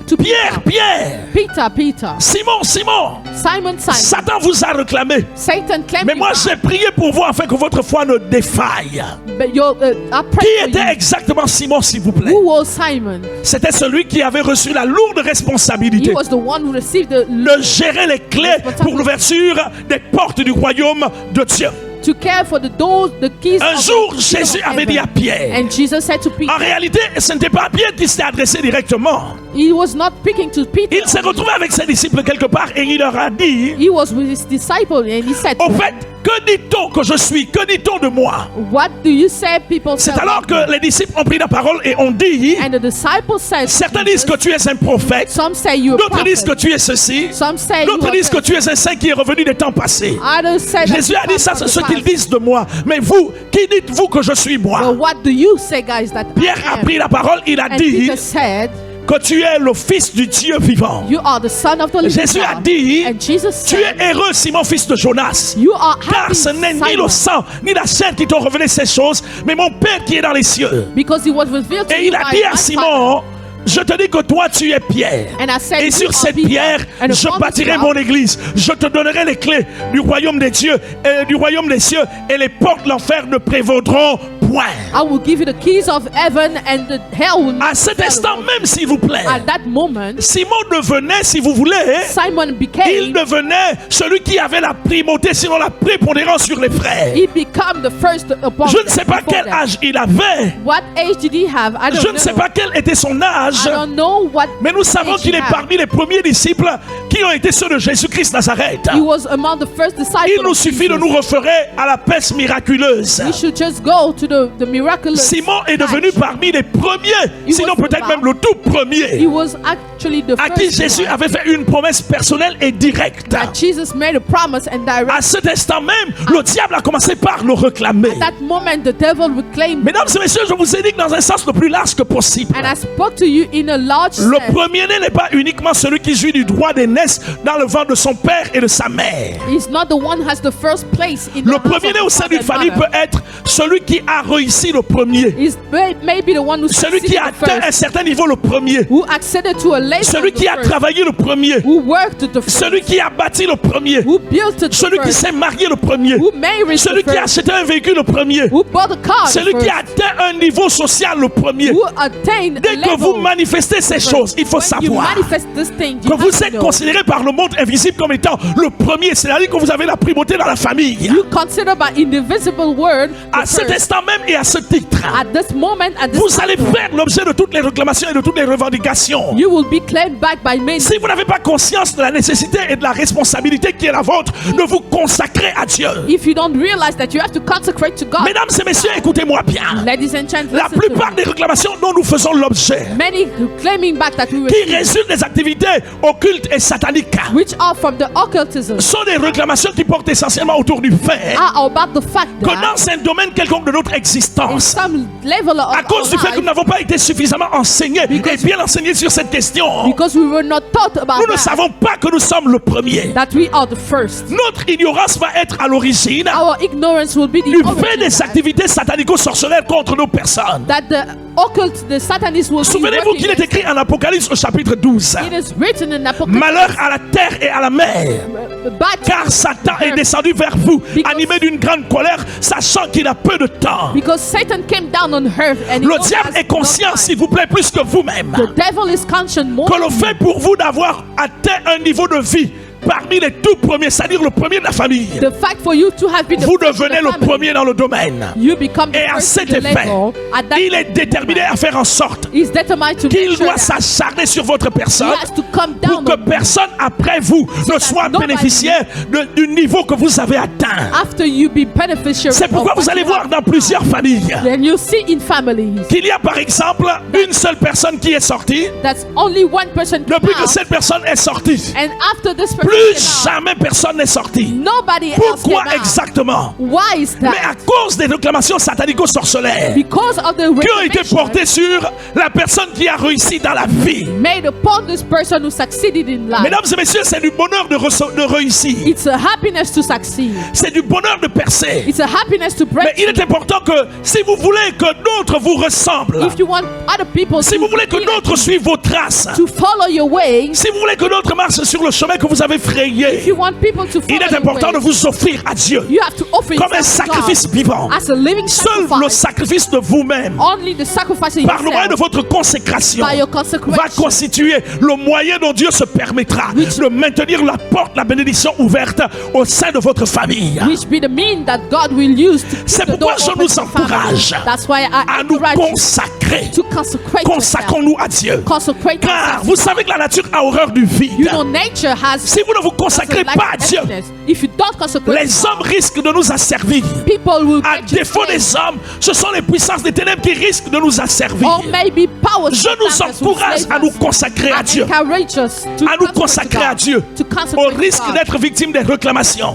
to Pierre, Pierre, Peter, Simon, Simon, Satan vous a réclamé. Satan claimed Mais you moi back. j'ai prié pour vous afin que votre foi ne défaille. But I prayed Qui for était you. exactement Simon, s'il vous plaît? Who was Simon? C'était celui qui avait reçu la lourde He responsabilité was the one who received the de gérer les clés pour l'ouverture des portes du royaume de Dieu. to care for the doors, the keys. Un of jour, the kingdom Jésus of avait dit à heaven. Pierre, And Jesus said to Peter, en réalité, ce n'était pas à Pierre qui s'était adressé directement. he was not speaking to Peter. Il s'est retrouvé avec ses disciples quelque part et il leur a dit, He was with his disciple and he said, au fait, que dit-on que je suis? Que dit-on de moi? what do you say people C'est say alors about me? que les disciples ont pris la parole et ont dit, And the disciples said, certains disent que tu es un prophète, some say you are d'autres disent que prophet. tu es ceci, Some say you d'autres are disent que this. tu es un saint qui est revenu des temps passés. Others say that Jésus you a dit, come ça from c'est ce the qu'ils past. disent de moi. Mais vous, qui dites-vous que je suis moi? But what do you say, guys, that Pierre I a am? pris la parole, il a And dit Peter said, que tu es le fils du Dieu vivant. you are the son of the living Jésus a God. dit, And Jesus tu said, es heureux, Simon, fils de Jonas. you are Car happy, ce n'est ni le Simon, sang, ni la chair qui t'ont révélé ces choses, mais mon Père qui est dans les cieux. because he was revealed to Et you il a by dit à my Simon, je te dis que toi tu es Pierre. And I said, Et you sur are cette Peter, pierre, and je upon this bâtirai rock, mon église. Je te donnerai les clés du royaume des dieux et du royaume des cieux, et les portes de l'enfer ne prévaudront point. I will give you the keys of heaven and the hell will À not cet prevail. instant même, s'il vous plaît, At that moment, Simon devenait, si vous voulez, Simon il became, devenait celui qui avait la primauté, sinon la prépondérance sur les frères. he became the first upon Je ne them, sais pas before quel them. âge il avait. What age did he have? I don't Je ne know. sais pas quel était son âge. I don't know what Mais nous savons age qu'il he est had. parmi les premiers disciples qui ont été ceux de Jésus-Christ Nazareth. He was among the first disciples. Il nous of suffit de Jesus. nous référer à la peste miraculeuse. We should just go to the miraculous. Simon est devenu touch. parmi les premiers, He sinon was peut-être about- même le tout He premier, was actually the à qui first Jésus one avait fait une promesse personnelle et directe. that Jesus made a promise and À direct. cet instant même, le diable a commencé par le réclamer. At that moment, the devil reclaimed. Mesdames et messieurs, je vous ai dit que dans un sens le plus large que possible. And I spoke to you in a large Le sense. premier-né n'est pas uniquement celui qui jouit du droit d'aînesse dans le ventre de son père et de sa mère. He's not the one who has the first place in the Le house of premier-né au the sein father d'une and famille mother. peut être celui qui a réussi le premier. He's maybe the one who Celui qui succeeded a the atteint un first, certain niveau le premier. who acceded to a level placed celui on the qui a first, travaillé le premier, who worked the first, celui qui a bâti le premier, who built the celui qui first, s'est marié le premier, who married celui the qui a first, acheté un véhicule le premier, who bought a car the celui qui a first, atteint un niveau social le premier. who attained a Dès que vous level manifestez ces first. choses, il faut When you savoir manifest this thing, you que vous have to êtes know. considéré par le monde invisible comme étant le premier, c'est-à-dire que vous avez la primauté dans la famille. You consider by indivisible word the À cet first. instant même et à ce titre, At this moment, at this vous allez time, faire l'objet de toutes les réclamations et de toutes les revendications. you will be claimed back by many. Si vous n'avez pas conscience de la nécessité et de la responsabilité qui est la vôtre de vous consacrer à Dieu. If you don't realize that you have to consecrate to God. Mesdames et messieurs, écoutez-moi bien. Ladies and gentlemen, La listen to plupart me. des réclamations dont nous faisons l'objet, Many claiming back that we were qui résultent des activités occultes et sataniques, which are from the occultism, sont des réclamations qui portent essentiellement autour du fait are about the fact que that dans un domaine quelconque de notre in existence, some level of à cause du our fait que nous life, n'avons pas été suffisamment enseignés et bien enseignés sur cette question, because we were not taught about nous ne that, savons pas que nous sommes le premier. that we are the first. Notre ignorance va être à l'origine Our ignorance will be the du fait origin des activités satanico-sorcelères contre nos personnes. that the occult, the Satanists will be Souvenez-vous working qu'il est against. écrit en Apocalypse au chapitre 12. It is written in Apocalypse, Malheur à la terre et à la mer, bad car Satan est descendu vers vous, Because- animé d'une grande colère, sachant qu'il a peu de temps. because Satan came down on earth and he Le knows diable has est conscient, no time. s'il vous plaît, plus que vous-même, The devil is conscious more que le fait pour vous d'avoir atteint un niveau de vie parmi les tout premiers, c'est-à-dire le premier de la famille, the fact for you to have been the vous first in devenez the le family, premier dans le domaine. you become the Et à first in cet the effet, level. At that il est déterminé à faire en sorte he's determined to make qu'il sure doit that s'acharner sur votre he personne has to come pour down que on you. personne après vous ne that soit nobody- bénéficiaire du niveau que vous avez atteint. After you be beneficiary. C'est pourquoi of what vous allez you voir have dans done. plusieurs familles Then you see in families qu'il y a par exemple une seule personne qui est sortie. that's only one person came Depuis que out, cette personne est sortie, and after this person plus came jamais personne n'est sorti. out, nobody else Pourquoi came out. exactement? Why is Mais à that? cause des réclamations satanico-sorcelères Because of the qui ont été reclamation portées sur la personne qui a réussi dans la vie. made upon this person who succeeded in life. Mesdames et messieurs, c'est du bonheur de réussir. It's a happiness to succeed. C'est du bonheur de percer. It's a happiness to Mais break. il est important que si vous voulez que d'autres vous ressemblent, If you want other people si vous voulez que d'autres suivent vos traces, to follow your way, si vous voulez que d'autres marchent sur le chemin que vous avez if frayé, you want people to follow il est your important way, de vous offrir à Dieu you have to offer comme un yourself to sacrifice God vivant. as a living Seul le sacrifice. sacrifice de vous-même, Only the sacrifice of par le moyen de yourself votre consécration, by your va consecration constituer le moyen dont Dieu se permettra de maintenir la porte, la bénédiction ouverte au sein de votre famille. which be the mean that God will use to keep C'est the door pourquoi je open nous for family. encourage That's why I à nous encourage you consacrer. to consecrate yourself. Consacrons-nous à Dieu. Consecrate Car yourself. vous savez que la nature a horreur du You vide. know nature has Si vous ne vous consacrez doesn't like pas à Dieu, emptiness. If you don't consecrate les hommes risquent de nous asservir. people will À get you défaut slain. des hommes, ce sont les puissances des ténèbres qui risquent de nous asservir. Or maybe powers Je nous sometimes will encourage slave à nous us. consacrer à And Dieu, encourage us to à nous consecrate to consacrer à God, Dieu, to au consecrate to risque God. d'être victime des réclamations.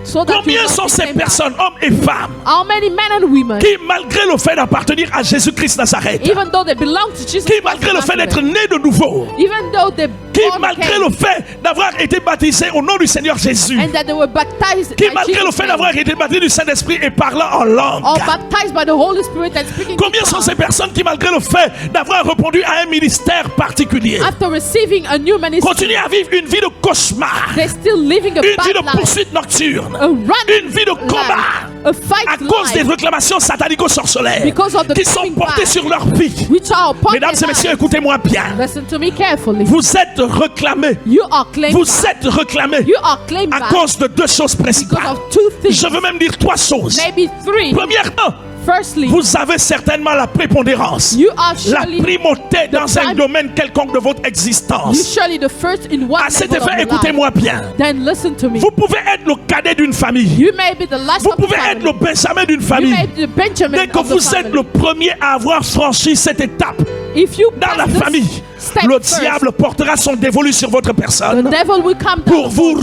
So that you Combien not sont be ces claimed personnes, hommes et femmes, back. How many men and women, qui, malgré le fait d'appartenir à Jésus-Christ Nazareth, even though they belong to Jesus qui, Christ malgré of le fait Nazareth, d'être nés de nouveau, even though they qui, born malgré again, le fait d'avoir été baptisés au nom du Seigneur Jésus, and that they were baptized qui, by malgré le Jesus' fait name, d'avoir été baptisés du Saint-Esprit et parlant en langue, or baptized by the Holy Spirit and speaking in combien sont tongues, ces personnes qui, malgré le fait d'avoir répondu à un ministère particulier, after receiving a new ministry, continuent à vivre une vie de cauchemar, they're still living a une vie bad de life, poursuite nocturne, a running une vie de combat, life, a fight à cause des life, réclamations satanico-sorcelères because of the qui sont coming portées back, sur leur vie. which are upon Mesdames their et messieurs, lives. écoutez-moi bien. Listen to me carefully. Vous êtes réclamés. You are claimed Vous back. êtes réclamés You are claimed à back cause de deux choses because principales. of two things. Je veux même dire trois choses. Maybe three. Premièrement, Firstly, vous avez certainement la prépondérance, you are la surely, primauté dans un prime- domaine quelconque de votre you existence. surely the first in one À cet level of effet, your life. écoutez-moi bien. Then listen to me. Vous pouvez être le cadet d'une famille. You may be the last Vous of the pouvez être family. le benjamin d'une You famille. may be the Benjamin Dès que of the vous êtes family. le premier à avoir franchi cette étape If you dans la pass this famille, step le first, diable portera son dévolu sur votre the personne devil will come pour down vous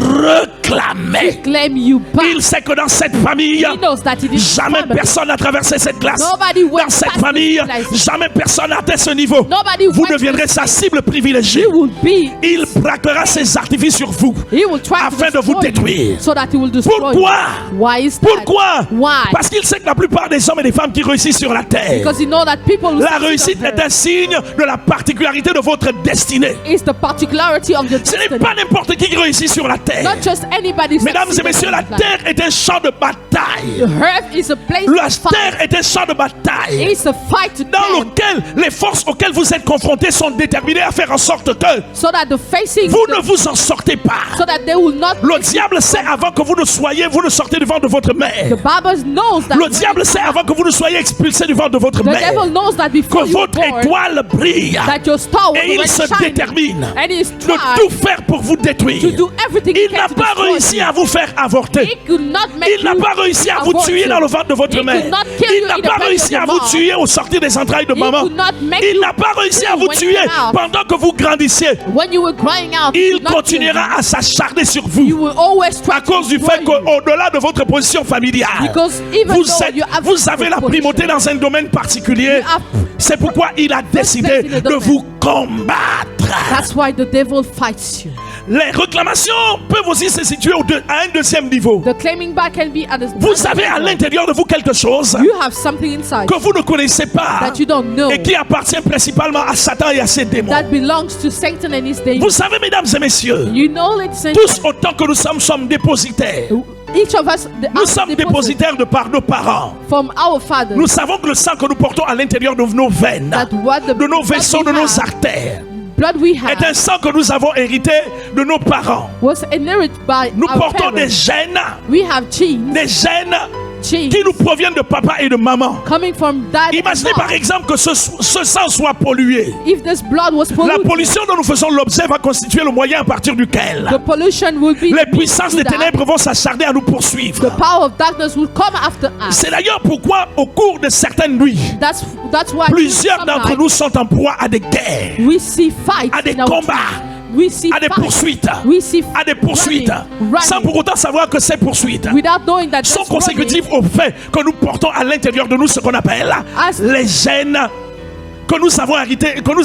réclamer. claim you back. Il sait que dans cette famille, He knows that it is jamais family. personne n'a traversé cette classe. Nobody went Dans cette past famille, this place. jamais personne n'a atteint ce niveau. Nobody Vous went deviendrez this sa place. cible privilégiée. He will be. Il braquera ses artifices sur vous. He will try afin to de vous destroy you détruire. so that he will destroy Pourquoi? you. Why is that? Pourquoi? Why? Parce qu'il sait que la plupart des hommes et des femmes qui réussissent sur la terre, Because you know that people who la succeed réussite on est earth, un signe signe de la particularité de votre destinée. It's the particularity of your Ce n'est destiny. pas n'importe qui réussit sur la terre. Not just anybody. Mesdames et succeeding messieurs, in la life. terre est un champ de bataille. The earth is a place La of fight. terre est un champ de bataille It's a fight to dans them, lequel les forces auxquelles vous êtes confrontés sont déterminées à faire en sorte que so that the facing vous ne vous en sortez pas. so that they will not. Le diable sait avant que vous ne sortez du ventre de votre The mère. Bible knows that. Le diable sait avant que vous ne soyez expulsés du ventre de votre The mère devil knows that before que you were votre born, étoile brille that your star will et il already se shine, détermine and he is de trying tout faire pour vous to détruire. do everything he Il n'a can to pas destroy réussi you. à vous faire avorter. He could not make Il n'a you pas réussi à vous abort tuer you. dans le ventre de votre He mère. could not kill Il you n'a in the pas belly réussi of à your vous mom. tuer au sortir des entrailles de He maman. could not make Il you n'a pas réussi à free vous when tuer you came out. pendant que vous grandissiez. When you were growing out, he Il could not kill continuera you. à s'acharner sur You vous will always try à cause du to fait destroy you. qu'au-delà de votre position familiale, Because even vous, though you have vous avez la primauté position, dans un domaine particulier. you have- C'est pourquoi il a décidé place in the de domain. vous combattre. That's why the devil fights you. Les réclamations peuvent aussi se situer à un deuxième niveau. The claiming back can be at a Vous avez à l'intérieur de vous quelque chose You have something inside que vous ne connaissez pas that you don't know et qui appartient principalement à Satan et à ses démons. that belongs to Satan and his demons. Vous savez, mesdames et messieurs, You know, ladies and tous autant que nous sommes dépositaires. each of us Nous sommes dépositaires de par nos parents. from our Father. Nous savons que le sang que nous portons à l'intérieur de nos veines, That what the de nos vaisseaux, de blood we nos have- artères, blood we est un have sang que nous avons hérité de nos parents. was inherited by Nous our portons des parents. gènes, We have genes qui nous proviennent de papa et de maman. coming from dad. and Imaginez mom. par exemple que ce sang soit pollué. If this blood was La polluted, pollution dont nous faisons l'objet va constituer le moyen à partir duquel the pollution will be les puissances des that. ténèbres vont s'acharner à nous poursuivre. The power of darkness will come after us. C'est d'ailleurs pourquoi au cours de certaines nuits, That's why plusieurs some d'entre nights nous sont en proie à des guerres, we see fights à des in our combats, team. We see à des fights. poursuites, We see à des poursuites, running, sans pour autant savoir que ces poursuites without knowing that sont this consécutives au fait que nous portons à l'intérieur de nous ce qu'on appelle As- les gènes que nous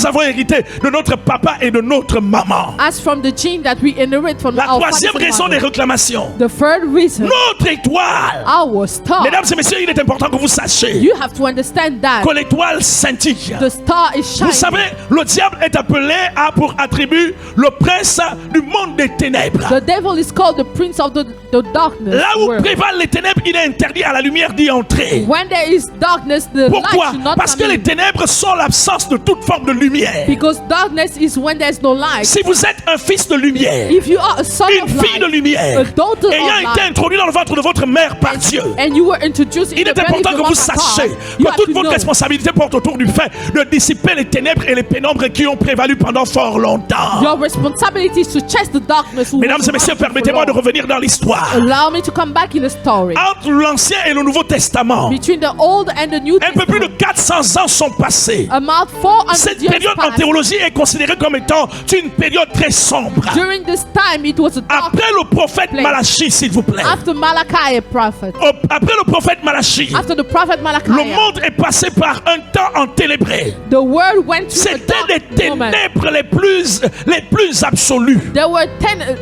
avons hérité de notre papa et de notre maman. as from the gene that we inherit from La our troisième fathers and raison des mothers. réclamations, The third reason, notre étoile. our star. Mesdames et messieurs, il est important que vous sachiez You have to understand that que l'étoile scintille. the star is Vous shining. savez, le diable est appelé à pour attribut le prince du monde des ténèbres. The devil is called the prince of the darkness. Là où world. prévalent les ténèbres, il est interdit à la lumière d'y entrer. When there is darkness, the light Pourquoi? should not Parce que come les in. ténèbres sont l'absence de toute forme de lumière. Because darkness is when there's no light. Si vous êtes un fils de lumière, If you are a son une of fille de light, lumière, a daughter of ayant été light, introduit dans le ventre de votre mère par Dieu, and you were introduced in il the est belly important of que your vous mother's sachiez heart, you que have toute to votre know responsabilité porte autour du fait de dissiper les ténèbres et les pénombres qui ont prévalu pendant fort longtemps. your responsibility is to chase the darkness. who Mesdames was et messieurs, around you permettez-moi de for long. revenir dans l'histoire. Allow me to come back in the story. Entre l'Ancien et le Nouveau Testament, Between the Old and the New un peu plus de Testament, 400 ans sont passés. about 400 Cette years période en passed. théologie est considérée comme étant une période très sombre. During this time, it was a dark Après le prophète place. Malachie, s'il vous plaît. After Malachi, a prophet. Après le prophète Malachie, After the prophet Malachi, le monde est passé par un temps enténébré. the world went through a C'était des dark moment. ténèbres les plus absolues. There were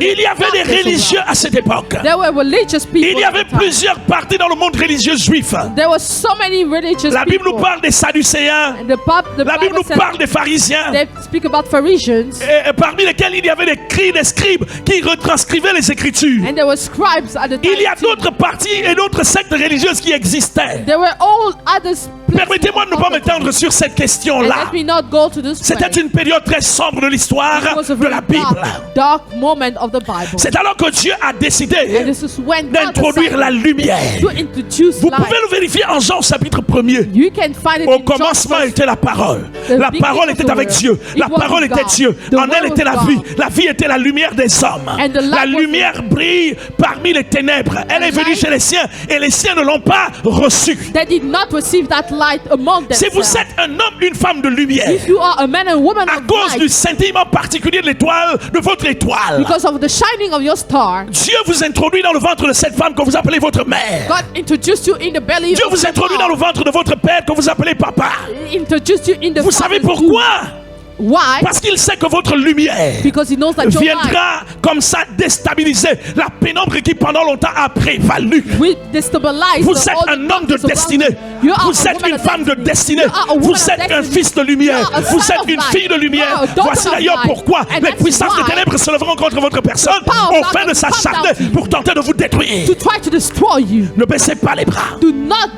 Il y avait des darkness religieux around. à cette époque. There were religious people. Il y at avait the time. plusieurs partis dans le monde religieux juif. There were so many religious La Bible people. nous parle des Sadducéens. And the La Bible Bible nous says parle des pharisiens. they speak about Pharisees. Et parmi lesquels il y avait des cris des scribes qui retranscrivaient les Écritures. And there were scribes at the time. Il y a too. d'autres partis et d'autres sectes religieuses qui existaient. There were all others. Permettez-moi de ne pas m'étendre sur cette And question-là. let me not go to this C'était place. une période très sombre de l'histoire It was a de la very Bible. dark moment of the Bible. C'est alors que Dieu a And décidé this is when God d'introduire la decided lumière. to introduce Vous light. pouvez le vérifier en Jean chapitre 1er. You can find it Au in John commencement first. était la parole. The La beginning parole of était the avec word. Dieu. La It was parole with était God. Dieu. The En word elle était was la God. vie. La vie était la lumière des hommes. And the light La was lumière brille parmi les ténèbres. Elle est venue light- chez les siens et les siens ne l'ont pas reçue. They did not receive that light among Si vous themselves. êtes un homme, une femme de lumière, If you are a man and woman à of cause du light, scintillement particulier de l'étoile, de votre étoile, because of the shining of your star, Dieu vous introduit dans le ventre de cette femme que vous appelez votre mère. God introduced you in the belly Dieu of vous your introduit dans le mom. ventre de votre père que vous appelez papa. Introduced you in the Vous savez father's pourquoi? womb. Why? Parce qu'il sait que votre lumière Because he knows that your light viendra comme ça déstabiliser la pénombre qui pendant longtemps a prévalu. will destabilize Vous the êtes old un homme de darkness around destinée. you. You are Vous a êtes woman une of femme de destiny. destinée. You are a Vous woman of êtes un destiny. fils de lumière. You are a Vous son êtes of une light. fille de lumière. You are a daughter Voici of d'ailleurs light. pourquoi And les that's puissances des why ténèbres se leveront contre votre personne power of au fin de darkness will come s'acharner down to you. pour tenter de vous détruire. to try to destroy you. Ne baissez pas les bras. Do not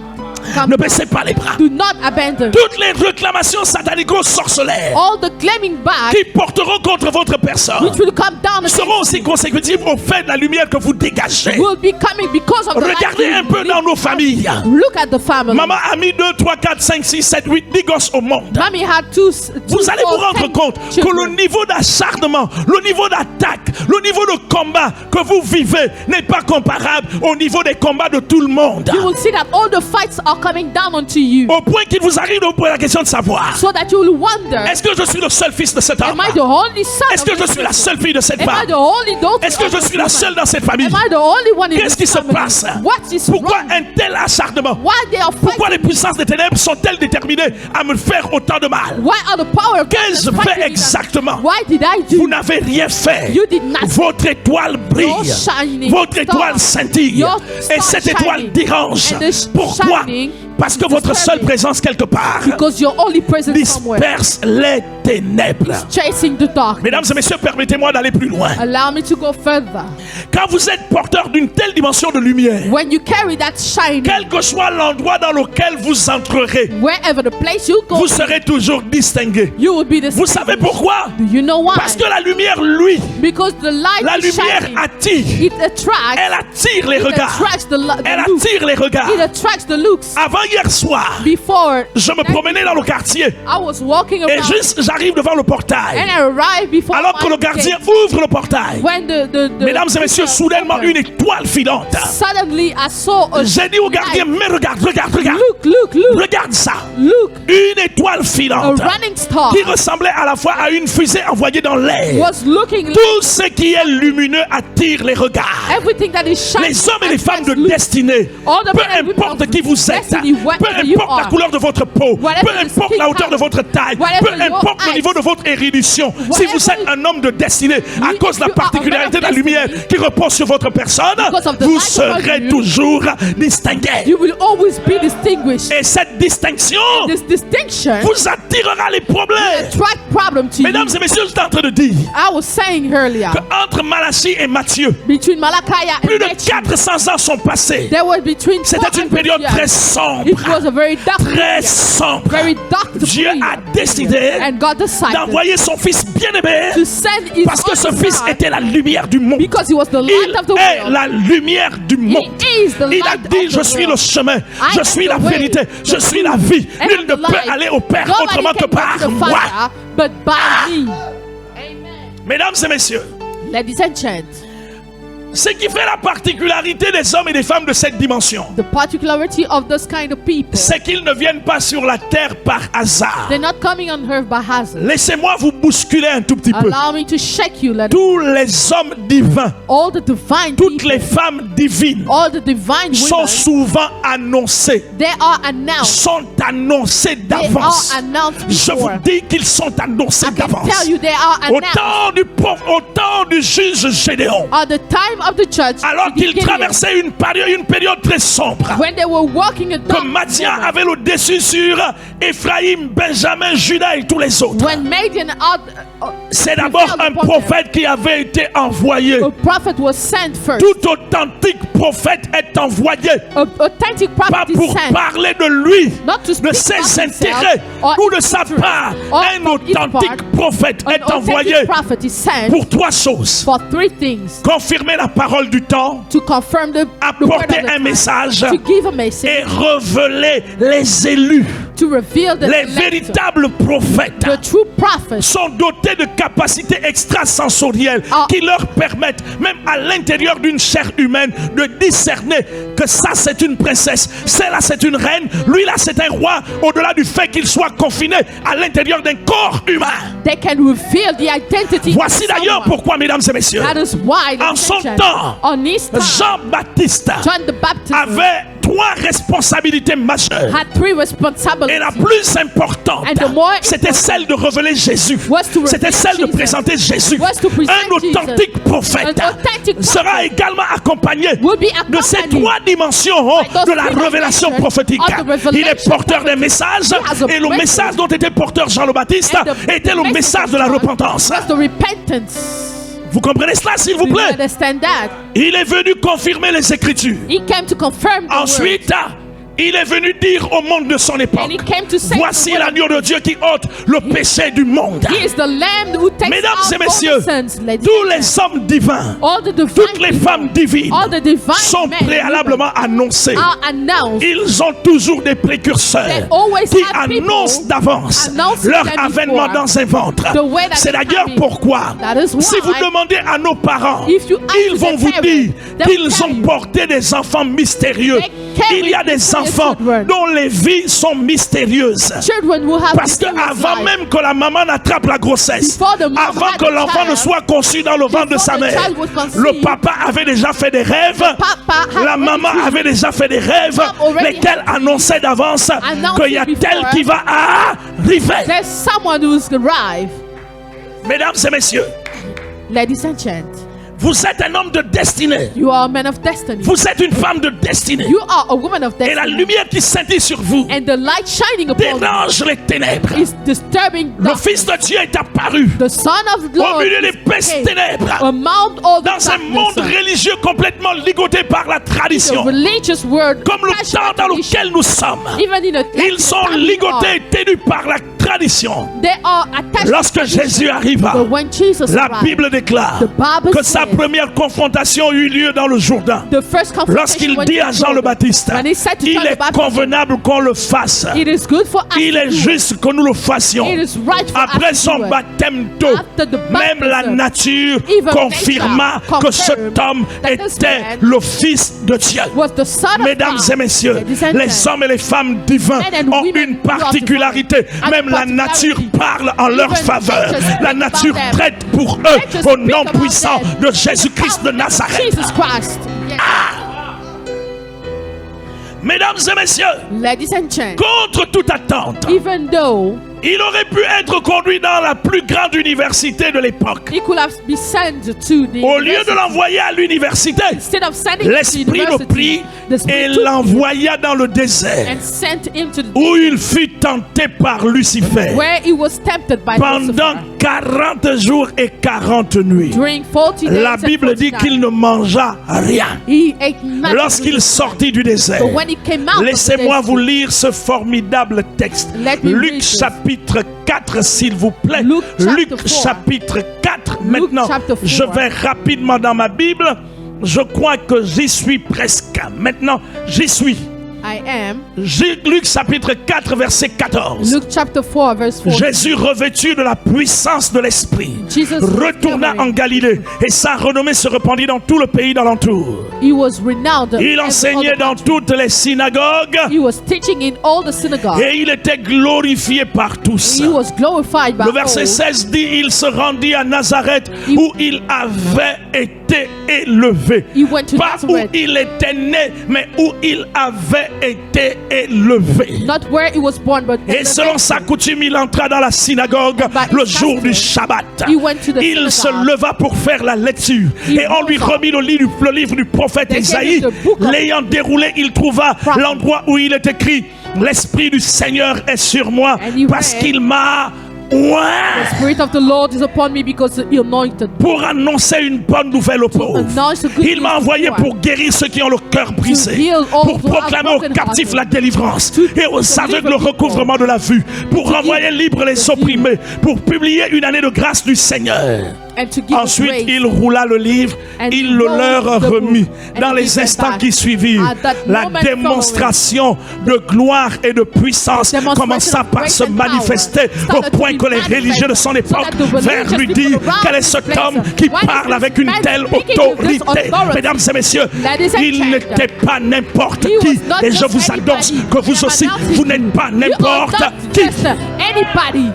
come. Ne baissez pas les bras. Do not abandon. Toutes les réclamations satanico-sorcelaires All the claiming back qui porteront contre votre personne which will come down against seront aussi consécutives au fait de la lumière que vous dégagez. will be coming because of the light Regardez you un peu dans nos familles. Look at the family. Maman a mis 2, 3, 4, 5, 6, 7, 8, 10 gosses au monde. Mommy had two Vous allez vous rendre 10 compte que children. le niveau d'acharnement, le niveau d'attaque, le niveau de combat que vous vivez n'est pas comparable au niveau des combats de tout le monde. You will see that all the fights are coming down onto you, Au point qu'il vous arrive de vous poser la question de savoir: so that you will wonder, est-ce que je suis le seul fils de cet homme? am I the only son Est-ce of que je this suis la person? seule fille de cette Am I femme? the only daughter Est-ce que of je this suis la woman? seule dans cette famille? Am I the only one in Qu'est-ce qui this se family? passe? What is Pourquoi wrong? un tel acharnement? Why they are Pourquoi les fighting? puissances des ténèbres sont-elles déterminées à me faire autant de mal? Why are the power of Qu'ai-je darkness fait fighting me? exactement? Why did I Vous do? n'avez rien fait. You did nothing. Votre étoile brille. Your shining Votre star. étoile scintille. Your Et star cette étoile shining. dérange. And the Pourquoi? shining Parce que is votre seule disturbing. présence quelque part Because you're only present somewhere, disperse les ténèbres. chasing the dark. Mesdames et messieurs, permettez-moi d'aller plus loin. Allow me to go further. Quand vous êtes porteur d'une telle dimension de lumière, When you carry that shining, quel que soit l'endroit dans lequel vous entrerez, wherever the place you go, vous serez toujours distingué. you will be the Vous savez pourquoi? Do you know why? Parce que la lumière, lui, Because the light la is lumière shining. attire. It attracts. Elle attire les It regards. attracts the Elle looks. attire les regards. It attracts the looks. Avant hier soir, Before je me promenais dans le quartier I was walking et around juste j'arrive devant le and portail. I arrived before Alors que my le gardien gate. ouvre le portail, When the mesdames et messieurs, soudainement une étoile filante. suddenly I saw a J'ai dit au gardien, light. mais regarde, regarde, regarde. Look, Regarde ça. look. Une étoile A filante running star qui ressemblait à la fois à une fusée envoyée dans l'air. was looking like Tout ce qui est lumineux attire les regards. everything that is shining. Les hommes et les femmes de attracts look. destinée, All the peu men and women importe of qui vous êtes, destiny, peu whatever you importe la are, couleur de votre peau, whatever peu your importe skin la hauteur de color, votre taille, whatever peu your importe le eyes, niveau de votre érudition, si whatever vous êtes un homme de destinée, à you- cause de la you are a particularité de la man of lumière destiny, qui repose sur votre personne, because of the vous light upon serez you, toujours distingué. You will always be distinguished. Et cette distinction This distinction vous attirera les problèmes. attract problem to Mesdames you. et messieurs, j'étais en train de dire I was saying earlier, qu'entre Malachie et Matthieu, between Malachi plus and de Matthew, 400 ans sont passés. there was between C'était une 400 période years. très It sombre. was a very dark Très period, sombre. very dark to Dieu be. a décidé And God decided d'envoyer son fils bien-aimé to send his parce que ce only fils son était la lumière du monde. because he was the light Il of the est world. la lumière du monde. He is the Il a light dit, of je the suis le world. chemin, I je am suis the la way, vérité, je the suis la truth, vie. and Nul I'm ne the peut light. aller au Père Nobody autrement que can go par to the moi. Father but by me. Mesdames et messieurs, Ladies and gents, ce qui fait la particularité des hommes et des femmes de cette dimension, the particularity of this kind of people, c'est qu'ils ne viennent pas sur la terre par hasard. they're not coming on earth by hazard. Laissez-moi vous bousculer un tout petit peu. Allow me to shake you, let Tous les hommes divins, all the divine toutes people, les femmes divines all the divine sont women, souvent annoncés, they are announced. sont annoncés They d'avance. are announced Je vous before. dis qu'ils sont annoncés I can d'avance. tell you they are announced Au temps du juge Gédéon, at the time of the judge, alors qu'il Gideon, traversait une période très sombre, when they were walking a que dark Madian moment, avait le dessus sur Ephraïm, Benjamin, Judas et tous les autres. when Madian C'est d'abord un prophète qui avait été envoyé. a prophet was sent first. Tout authentique prophète est envoyé. A authentic Pas prophet is pour sent, parler de lui, not to de speak ses about intérêts himself or ou de his sa interest, part. or Un from his authentique part. prophète An est envoyé authentic prophet is sent pour trois choses. for three things: Confirmer la parole du temps, to confirm the word of apporter the un time, message to give a et message, révéler les élus. to reveal the Les elector. véritables prophètes The true prophets sont dotés de capacités extrasensorielles Ah. qui leur permettent, même à l'intérieur d'une chair humaine, de discerner que ça c'est une princesse, celle-là c'est une reine, lui là c'est un roi, au-delà du fait qu'il soit confiné à l'intérieur d'un corps humain. they can reveal the identity Voici of d'ailleurs someone. pourquoi, mesdames et messieurs, That is why en son the temps, on his time, Jean-Baptiste John the Baptist avait 3 responsabilités majeures. had 3 responsibilities. Et la plus importante, And the more c'était important celle de révéler Jésus. was to C'était reveal celle de Jesus. présenter Jésus. Was to present Un authentique Jesus. prophète An authentic prophet sera également accompagné will be de ces accompanied 3 dimensions by those de la 3 révélation dimensions prophétique. of the revelation Il est porteur des messages, He has a et le message. message dont était porteur Jean le Baptiste And the était le message message of de la John repentance. was the repentance. Vous comprenez cela, s'il vous Do you plaît? understand that? Il est venu confirmer les Écritures. He came to confirm the word. Ensuite, il est venu dire au monde de son époque, And he came to say voici the word. l'agneau de Dieu qui ôte le péché du monde. He is the lamb who takes Mesdames out et all messieurs, the sins, ladies tous and les gentlemen. hommes divins, All the divine toutes les people, femmes divines all the divine sont men and préalablement annoncées. women are announced. Ils ont toujours des précurseurs They always qui have people annoncent d'avance announcing leur them avènement before dans un ventre. the way that C'est is d'ailleurs coming. pourquoi, That is si vous why, demandez à nos parents, if you ask ils vont the vous parents, dire they will qu'ils tell ont you porté des enfants mystérieux. they carry Il y a des mysterious enfants children. dont les vies sont mystérieuses. Children who have Parce que mysterious avant life. même que la maman n'attrape la grossesse, Before the mom avant had que the l'enfant child, ne soit conçu dans le ventre de before sa the mère, child was conceived, le papa avait déjà fait des rêves, papa had la already maman dreamed. avait déjà fait des rêves, Mom already lesquels annonçaient d'avance announced qu'il y a it tel before. qui va arriver. There's someone who's arrived. Mesdames et messieurs, Ladies and gentlemen, vous êtes un homme de destinée. you are a man of destiny. Vous êtes une femme de destinée. You are a woman of Et la destiny. lumière qui scintille sur vous And the light shining upon you dérange les ténèbres. is disturbing Le darkness. Fils de Dieu est apparu The Son of the au Lord milieu des is pestes came ténèbres, among all the dans un monde darkness. religieux complètement ligoté par la The tradition, religious word, comme le temps dans lequel nous sommes. even in a Ils sont ligotés, tenus par la tradition. They are attached Lorsque to tradition. Jésus arriva, But when Jesus la arrived, Bible déclare the Bible que sa says première confrontation eut lieu dans le Jourdain. the first confrontation Lorsqu'il went dit to à Jean le Jordan. Baptiste, When he said to il John the est Baptist, convenable qu'on le fasse. it is good for us Il to est do it. juste que nous le fassions. It is right for Après us son to do it. baptême d'eau, After the même la baptism, nature even confirma nature que cet confirmed homme that this était man le Fils de Dieu. was the Son of Mesdames God. et messieurs, Ladies and les gentlemen, hommes et les femmes divins men and ont women une who are particularité. divine. Même la And nature particularity. parle en leur Even faveur. nature La speak nature about them. traite pour eux Nature au speak nom about puissant them. de Jésus-Christ de Nazareth. Jesus Christ. Yes. Mesdames et messieurs, Ladies and gentlemen, contre toute attente, even though il aurait pu être conduit dans la plus grande université de l'époque. he could have been sent to the Au lieu de university, l'envoyer à l'université, instead of sending him to l'Esprit le university, prit the et Spirit took him l'envoya dans le désert, and sent him to the où il fut tenté par Lucifer where he was tempted by pendant Lucifer 40 jours et 40 nuits. during 40 days La and Bible 40 dit nights. qu'il ne mangea rien. He ate nothing. Lorsqu'il sortit du désert, But when he came out of the laissez-moi desert, vous lire ce formidable texte. Let me Luc read this. chapitre 4, s'il vous plaît. Luke chapter 4. chapitre 4. Luke Maintenant, chapter 4. je vais rapidement dans ma Bible. Je crois que j'y suis presque. Maintenant, j'y suis. I am. Luc chapitre 4, verset 14. Luke chapter 4 verse 4. Jésus, revêtu de la puissance de l'Esprit, Jesus retourna en Galilée et sa renommée se répandit dans tout le pays d'alentour. He was renowned. Il enseignait dans toutes les synagogues He was teaching in all the synagogues. et il était glorifié par tous. He was glorified by Le verset all. 16 dit, il se rendit à Nazareth où il avait été élevé. He went to Pas où Nazareth. il était né, mais où il avait été élevé. Not where he was born, but Et selon sa coutume, il entra dans la synagogue by le his jour du custom, Shabbat. he went to the Il se synagogue. leva pour faire la lecture. He Et on lui rose up. remit le livre du prophète They gave Isaïe. him the book of L'ayant déroulé, il trouva prophet. l'endroit où il est écrit: l'Esprit du Seigneur est sur moi And he parce read, qu'il m'a The oint Spirit of the Lord is upon me because he anointed me. pour annoncer une bonne nouvelle aux pauvres. announce the good Il m'a news to envoyé the pour guérir ceux qui ont le cœur brisé, heal all pour who have proclamer aux broken captifs hearted, la délivrance to et aux aveugles deliver le people, recouvrement de la vue, pour to renvoyer give libres les the opprimés, pour publier une année de grâce du Seigneur. And to give Ensuite, grace. il roula le livre, And il le rolled leur the book, remit. and Dans he les gave them instants back. qui suivirent, At that la moment démonstration de gloire et de puissance Demonstration commença of par grace se and power manifester au started to point be que les religieux de son manifested, époque so that the vinrent religious lui people dire: around quel est this ce place, homme qui why is parle this avec une man telle speaking with this autorité? authority? Mesdames et messieurs, Ladies and il gentlemen, n'était pas n'importe he qui. was not Et je just vous annonce anybody. que vous I'm aussi, announcing vous n'êtes pas you are n'importe not qui. just anybody.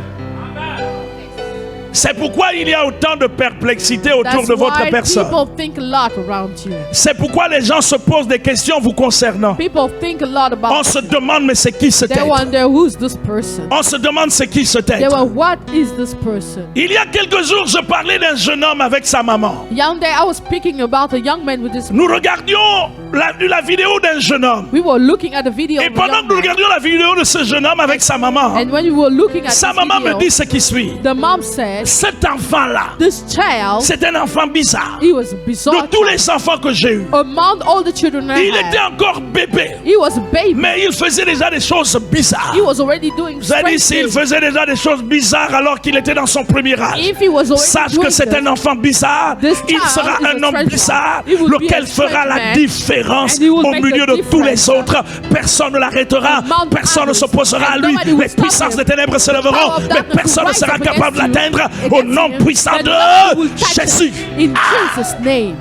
C'est pourquoi il y a autant de perplexité autour That's de votre why personne. people think a lot around you. C'est pourquoi les gens se posent des questions vous concernant. People think a lot On about se demande, mais c'est qui cet They être? wonder who's this person. On se demande, c'est qui cet They être? were, what is this person? Il y a quelques jours, je parlais d'un jeune homme avec sa maman. Yesterday I was speaking about a young man with this. Nous regardions la vidéo d'un jeune homme. We were looking at the video Et of a pendant young que nous man. regardions la vidéo de ce jeune homme avec sa maman, And when we were looking at sa this maman me video, dit ce qui suit. the mom said, Cet enfant-là, this child, c'est un enfant bizarre. he was a bizarre De tous child. les enfants que j'ai eus, Among all the children I il était had, encore bébé. he was a baby. Mais il faisait déjà des choses bizarres. He was already doing Vous avez dit, strange s'il things. faisait déjà des choses bizarres alors qu'il était dans son premier âge, If he was already sache doing que c'est this, un enfant bizarre. This Il child sera is a un homme strange bizarre, man. He will be lequel a fera strange la man, différence and he will au make milieu the de tous les difference. autres. Personne ne l'arrêtera, Among personne ne others. s'opposera à And lui. nobody will Les stop puissances him. des ténèbres se lèveront, Power of mais darkness personne ne will sera rise up capable against d'atteindre you, au against nom him, puissant and nobody will de touch Jésus. him. In Jesus' name.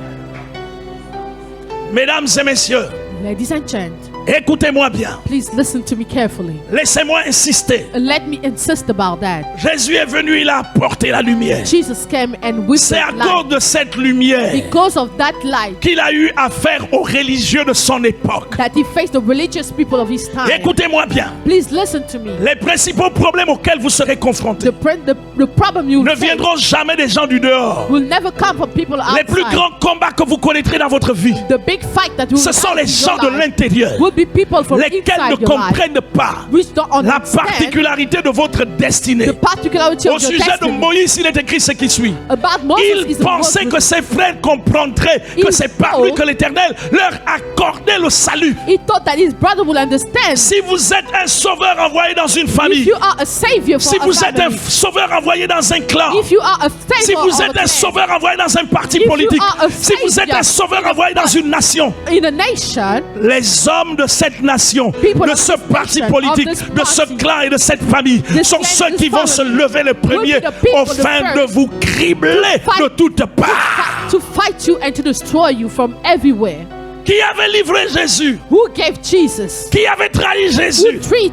Mesdames et messieurs, Ladies and gentlemen, écoutez-moi bien. please listen to me carefully. Laissez-moi insister. Let me insist about that. Jésus est venu, il a apporté la lumière. Jesus came and with C'est à the cause light. de cette lumière Because of that light qu'il a eu affaire aux religieux de son époque. that he faced the religious people of his time. Écoutez-moi bien. Please listen to me. Les principaux problèmes auxquels vous serez confrontés The problem you ne face viendront jamais des gens du dehors. will never come from people Les plus outside. grands combats que vous connaîtrez dans votre vie, The big fight that you ce will sont have les in gens your de life l'intérieur, will be people from lesquels ne inside your life, comprennent pas which don't la understand particularité de votre destinée. the particularity Au of your sujet de destiny. Moïse, il est écrit ce qui suit. About Moses Il is the pensait word que ses frères comprendraient que Il c'est par lui faut- que l'Éternel leur accordait le salut. He thought that his brother will understand. Si vous êtes un sauveur envoyé dans une If famille, you are a savior for si a vous êtes un family, sauveur envoyé dans un clan, if you are a si savior vous of êtes a un clan, sauveur envoyé dans un parti If you politique, are a si vous êtes un savior sauveur envoyé dans une nation, in a nation, les hommes de cette nation, People de of ce this parti nation, politique, of this de ce party, clan et de cette famille this sont clan, ceux this qui vont se family lever le premier will be the people afin the de first vous cribler fight- de toutes parts. to fight you and to destroy you from everywhere. Qui avait livré Jésus? Who gave Jesus? Qui avait trahi Who Jésus? treat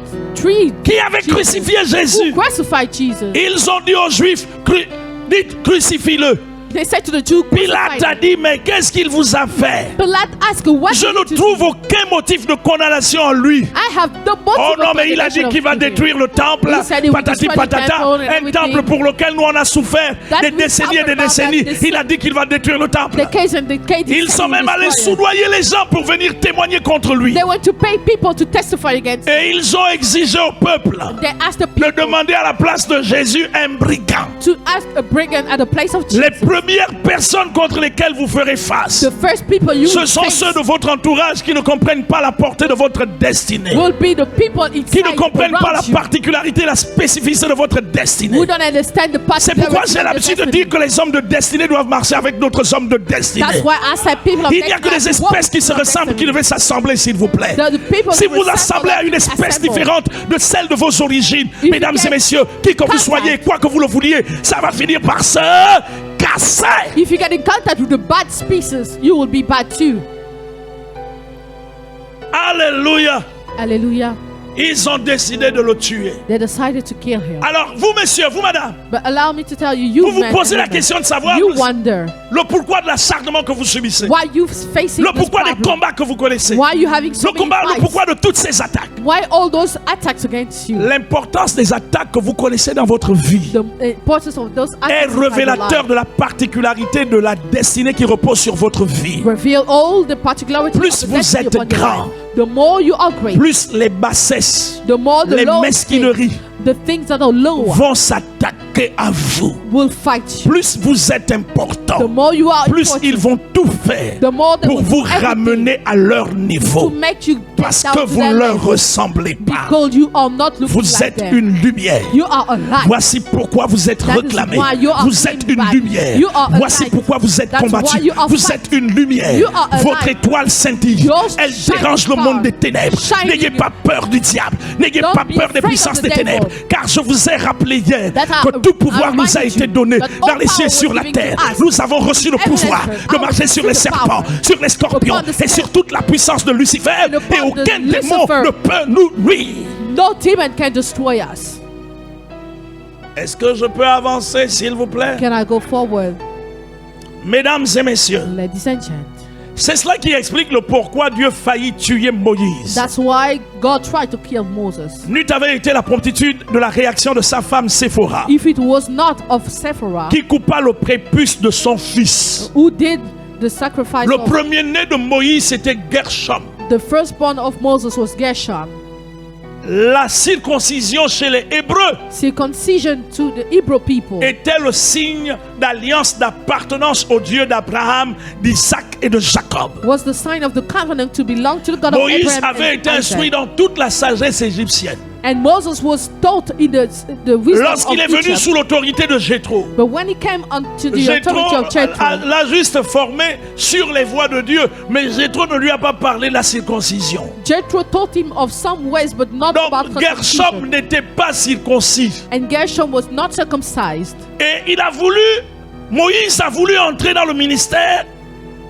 Qui avait Jesus? crucifié Who Jésus? crucified Jesus? Ils ont dit aux Juifs, dites crucifie-le. They said to the Jew, Pilate a dit, mais qu'est-ce qu'il vous a fait? Pilate asked, what Je did ne you do? trouve aucun motif de condamnation en lui. I have the motive Oh non, of mais il a dit condemnation qu'il va of Jesus. détruire le temple, He said he will patati destroy the patata, temple and un everything. temple pour lequel nous on a souffert That des we décennies et suffered des about that décennies. this- Il a dit qu'il va détruire le temple. The case and the case Ils sont même allés soudoyer les gens pour venir témoigner contre lui. They went to pay people to testify against him. Et ils ont exigé au peuple They asked the de people demander à la place de Jésus un brigand. to ask a brigand at the place of Jesus. Les premières personnes contre lesquelles vous ferez face, The first people you ce will sont face ceux de votre entourage qui ne comprennent pas la portée de votre destinée, will be the people qui inside ne comprennent pas la around you particularité, la spécificité de votre destinée. who don't understand the C'est pourquoi particularity j'ai of your l'habitude de destiny. dire que les hommes de destinée doivent marcher avec d'autres hommes de destinée. That's why I said people of Il n'y a que des destiny walk espèces qui se with ressemblent qui destiny. devaient s'assembler, s'il vous plaît. The people Si who vous resemble assemblez à une them espèce assemble. différente de celle de vos origines, you mesdames get et messieurs, qui que vous contact- soyez, quoi que vous le vouliez, ça va finir par se casser. If you get in contact with the bad species, you will be bad too. Alléluia. Hallelujah. Ils ont décidé de le tuer. They decided to kill him. Alors, vous, messieurs, vous, madame, But allow me to tell you, you vous vous men posez and la women, question de savoir you wonder le pourquoi de l'acharnement que vous subissez, why you facing le this pourquoi des problem. combats que vous connaissez, Why you having so le many combat, le fights. pourquoi de toutes ces attaques. Why all those attacks against you? L'importance des attaques que vous connaissez dans votre vie The importance of those est attacks in your révélateur life de la particularité de la destinée qui repose sur votre vie. reveal all the particularities Plus of the vous destiny êtes upon your grand, life. The more you are great, Plus les bassesses, the more the les low mesquineries things, the things that are lower vont s'attaquer à vous. will fight you. Plus vous êtes The important, more you are plus important, ils vont tout faire the more they pour will vous do everything ramener à leur to niveau. make you get Parce down que to vous their ne leur level. ressemblez pas. Because you are not looking Vous like êtes them. une lumière. You are a light. Voici pourquoi vous êtes That is réclamé. why you are Vous êtes seen une by. lumière. You are a Voici light. pourquoi vous êtes That's combattu. why you are Vous fight. êtes une lumière. You are a Votre light. étoile scintille. Your Elle shining dérange le star. monde des ténèbres. Shining N'ayez pas peur du diable. N'ayez Don't pas be peur des afraid puissances of des the ténèbres. devil. Car je vous ai rappelé hier That que tout pouvoir I nous a reminded été you donné that dans all les cieux et power sur was la given to terre. us. Nous avons reçu le Heaven and pouvoir earth. de I marcher was sur given les the serpents, power sur les scorpions upon the et sur toute la puissance de Lucifer. And Et upon aucun the démon Lucifer. ne peut nous nuire. No demon can destroy us. Est-ce que je peux avancer, s'il vous plaît? Can I go forward? Mesdames et messieurs, Ladies and gentlemen. c'est cela qui explique le pourquoi Dieu faillit tuer Moïse. That's why God tried to kill Moses. N'eût avait été la promptitude de la réaction de sa femme Séphora, If it was not of Sephora qui coupa le prépuce de son fils. who did the sacrifice Le of premier-né de Moïse, c'était Gershom. the firstborn of Moses was Gershom. La circoncision chez les Hébreux Circumcision to the Hebrew people était le signe d'alliance, d'appartenance au Dieu d'Abraham, d'Isaac et de Jacob. was the sign of the covenant to belong to the God Moïse of Abraham avait été and instruit Isaac. dans toute la sagesse égyptienne. And Moses was taught in the wisdom Lorsqu'il est of venu Egypt. sous l'autorité de Jéthro, But when he came unto the Jéthro authority of Jethro, l'a juste formé sur les voies de Dieu, mais Jéthro ne lui a pas parlé de la circoncision. Jethro taught him of some ways, but not about Donc Gershom circumcision. n'était pas circoncis. And Gershom was not circumcised. Et Moïse a voulu entrer dans le ministère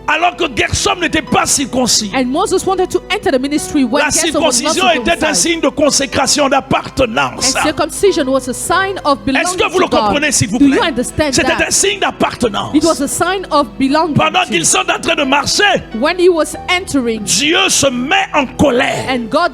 alors que Gershom n'était pas circoncis. And Moses wanted to enter the ministry when La Gershom was not circoncision était un circumcised. signe de consécration, d'appartenance. And circumcision was a sign of belonging Est-ce que vous to le comprenez, God. s'il vous Do you plaît? understand C'était un that? signe d'appartenance. It was a sign of belonging. Pendant to. qu'ils sont en train de marcher, When he was entering, Dieu se met en colère and God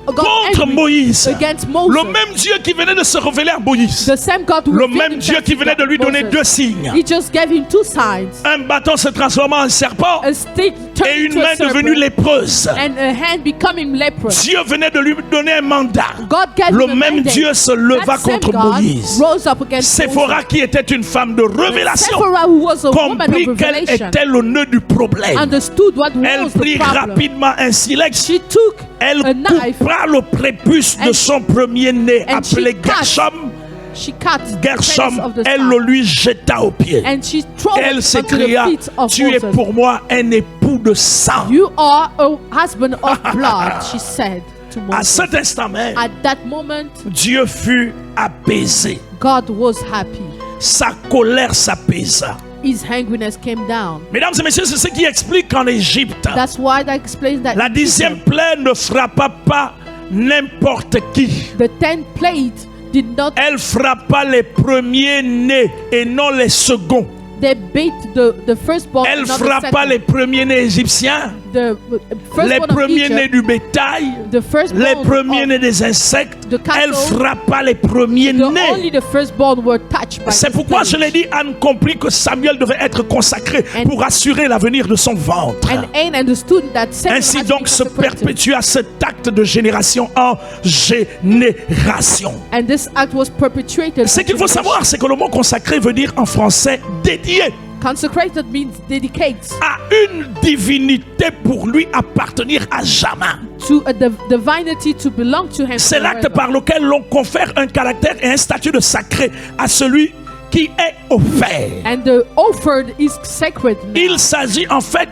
contre angry Moïse. against Moses. Le même Dieu qui venait de se révéler à Moïse. The same God who Le revealed même himself Dieu qui to venait de lui donner Moses. deux signes. He just gave him two signs. Un bâton se transformant en serpent A stick et turned une into a main devenue serpent, lépreuse. and a hand becoming leprous. Dieu venait de lui donner un mandat. God gave Le him a même mandate. Dieu se leva That same contre God Moïse. rose up against Séphora, Moses. qui était une femme de révélation, Sephora, who was a woman comprit of quel revelation, était le nœud du problème. understood what Elle was the prit problem. rapidement un silex. She took Elle a knife, coupa le prépuce de and- son premier-né and she appelé cut Gershom. she cut the Gershom, face of the elle son, le lui jeta aux pieds. and she threw Elle it onto s'écria, the feet of tu es Moses. pour moi un époux de sang. You are a husband of blood, she said to À Moses. cet instant même, At that moment, Dieu fut apaisé. God was happy. Sa colère s'apaisa. His angriness came down. Mesdames et messieurs, c'est ce qui explique qu'en Égypte, That's why that explains that la 10e plaie ne frappa pas n'importe qui. the 10th plague did not. Elle frappa les premiers-nés et non les seconds. They beat the firstborn. Elle not the frappa second. les premiers-nés égyptiens, The les firstborn of premiers-nés Egypt, du bétail, the firstborn les of premiers-nés des insectes. the cattle. Elle frappa les only premiers-nés. the firstborn were touched by C'est this pourquoi je plague. l'ai dit, Anne comprit que Samuel devait être consacré And- pour assurer l'avenir de son ventre. And Anne understood that Samuel Ainsi had to donc be se consecrated. perpétua cet acte de génération en génération. And this act was perpetuated. Ce qu'il faut savoir, c'est que le mot consacré veut dire en français dédié Consecrated means dedicate à une divinité pour lui appartenir à jamais. to a divinity to belong to him. C'est l'acte forever. par lequel l'on confère un caractère et un statut de sacré à celui qui est offert. And the offered is sacred now. Il s'agit en fait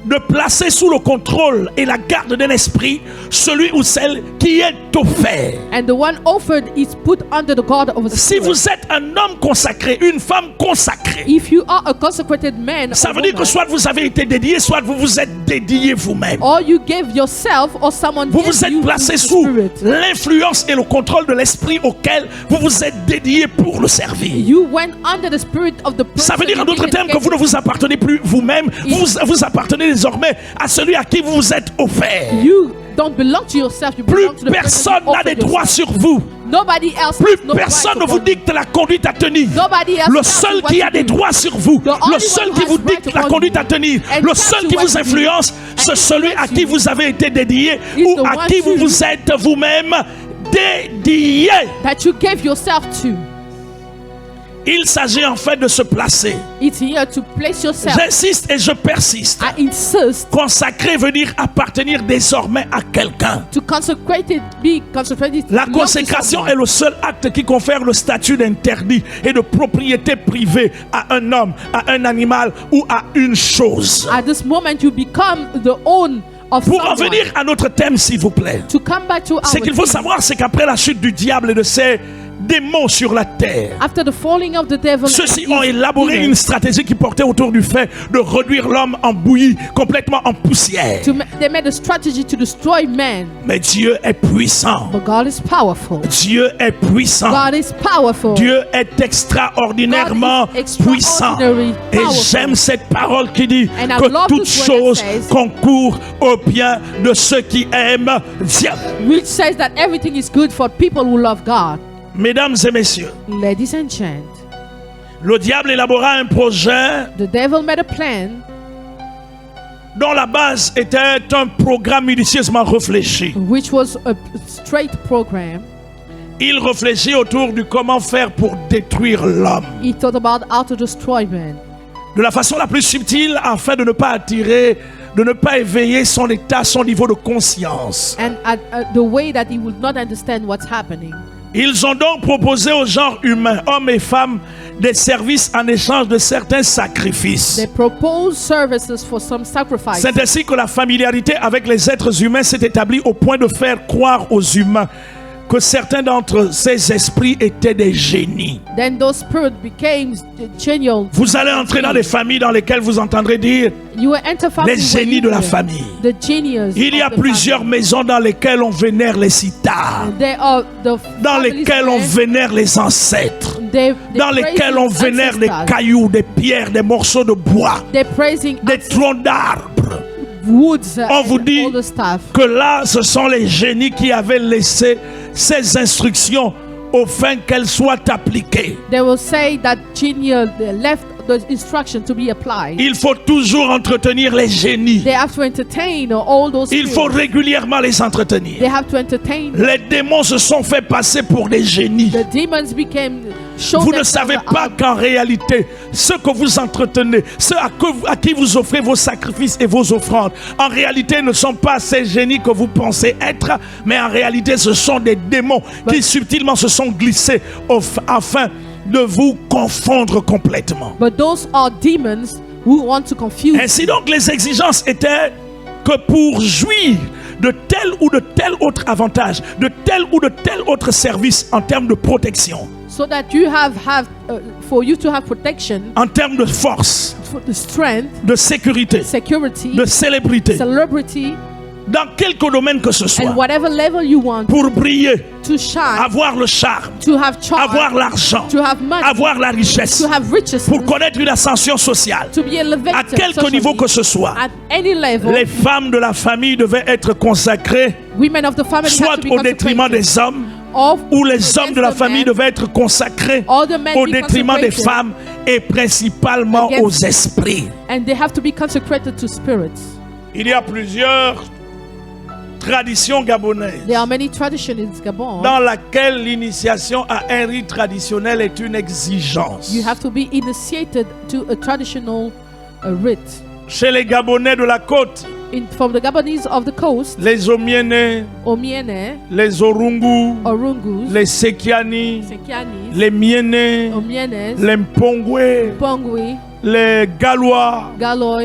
de placer sous le contrôle et la garde d'un esprit celui ou celle qui est offert. And the one offered is put under the guard of a Si spirit. vous êtes un homme consacré, une femme consacrée, If you are a consecrated man, ça or veut dire que woman, soit vous avez été dédié, soit vous vous êtes dédié vous-même. or you gave yourself, or someone Vous gave vous êtes you placé the sous spirit. l'influence et le contrôle de l'esprit auquel vous vous êtes dédié pour le servir. You went under the spirit of the person. Ça veut dire en you d'autres termes que dedicated. vous ne vous appartenez plus vous-même, vous appartenez désormais à celui à qui vous vous êtes offert. You don't belong to yourself. You Plus belong to the person personne you n'a des offered droits yourself. sur vous. Nobody else Plus has no personne right ne vous upon you. dicte la conduite à tenir. Nobody else Le tells seul you what qui a to des do. droits sur vous, The only le seul one qui who vous has right dicte la upon conduite you à tenir, and le tells seul you qui what vous to do influence, c'est and celui à influence qui you vous avez été dédié is ou the à one qui to vous you vous êtes vous-même dédié. that you gave yourself to. Il s'agit en fait de se placer. It's here to place yourself. J'insiste et je persiste. I insist Consacrer veut dire appartenir désormais à quelqu'un. to consecrate it, be consecrated. La belong to consécration someone. est le seul acte qui confère le statut d'interdit et de propriété privée à un homme, à un animal ou à une chose. At this moment, you become the own of Pour en someone. venir à notre thème, s'il vous plaît. To come back to our Ce qu'il faut theme, savoir, c'est qu'après la chute du diable et de ses démons sur la terre, After the falling of the devil, ceux-ci and ont his élaboré demons, une stratégie qui portait autour du fait de réduire l'homme en bouillie, complètement en poussière. they made a strategy to destroy man. Mais Dieu est puissant. But God is powerful. Dieu est puissant. God is powerful. Dieu est extraordinairement God is puissant. extraordinary Et powerful. j'aime cette parole qui dit And I que love toutes this word that choses says- concourent au bien de ceux qui aiment Dieu. Which says that everything is good for people who love God. Mesdames et messieurs, Ladies and gents, le diable élabora un projet the devil made a plan dont la base était un programme minutieusement réfléchi. which was a straight program. Il réfléchit autour du comment faire pour détruire l'homme He thought about how to destroy man de la façon la plus subtile afin de ne pas attirer, de ne pas éveiller son état, son niveau de conscience. and at the way that he would not understand what's happening. Ils ont donc proposé au genre humain, hommes et femmes, des services en échange de certains sacrifices. They proposed services for some sacrifice. C'est ainsi que la familiarité avec les êtres humains s'est établie au point de faire croire aux humains que certains d'entre ces esprits étaient des génies. Then those spirits became genial. Vous allez entrer dans des familles dans lesquelles vous entendrez dire You will enter family les where génies you de la were famille. The genius. Il y a of the plusieurs family. maisons dans lesquelles on vénère les sitars, They are the dans families lesquelles on where vénère les ancêtres, they dans praising lesquelles on vénère des ancestors. cailloux, des pierres, des morceaux de bois, They're praising des troncs d'arbres. woods On vous and dit all the stuff. que là, ce sont les génies qui avaient laissé ces instructions au fin qu'elles soient appliquées. They will say that genius left the instruction to be applied. Il faut toujours entretenir les génies. They have to entertain all those Il faut spirits. régulièrement les They entretenir. have to entertain. Les démons se sont fait passer pour des génies. The demons became show Vous ne themselves savez pas out. qu'en réalité, ceux que vous entretenez, ceux à qui vous offrez vos sacrifices et vos offrandes, en réalité ne sont pas ces génies que vous pensez être, mais en réalité ce sont des démons qui subtilement se sont glissés afin de vous confondre complètement. But those are demons who want to confuse. Ainsi donc, les exigences étaient que pour jouir de tel ou de tel autre avantage, de tel ou de tel autre service en termes de protection, So that you have for you to have protection, en termes de force, for the strength, de sécurité, security, de célébrité, celebrity, dans quelque domaine que ce soit, and whatever level you want pour briller, to shine, avoir le charme, to have charm, avoir l'argent, to have money, avoir la richesse, to have riches, pour connaître une ascension sociale, to be elevated à quelque socially, niveau que ce soit. at any level. Les femmes de la famille devaient être consacrées Women of the family soit had to be au détriment consecrated. des hommes, Of ou les hommes de la against the famille men, devaient être consacrés all the men au be détriment des consecrated. femmes et principalement Against- aux esprits. and they have to be consecrated to spirits. Il y a plusieurs traditions gabonaises There are many traditions in Gabon. dans laquelle l'initiation à un rite traditionnel est une exigence. You have to be initiated to a traditional rite. Chez les Gabonais de la côte, From the Gabonese of the coast, les Omiene, Omiene, les Orungu, Orungus, les Sekiani, Sekianis, les Miene, Omienes, les Mpongwe, Pongwe, les Galois. Galoi.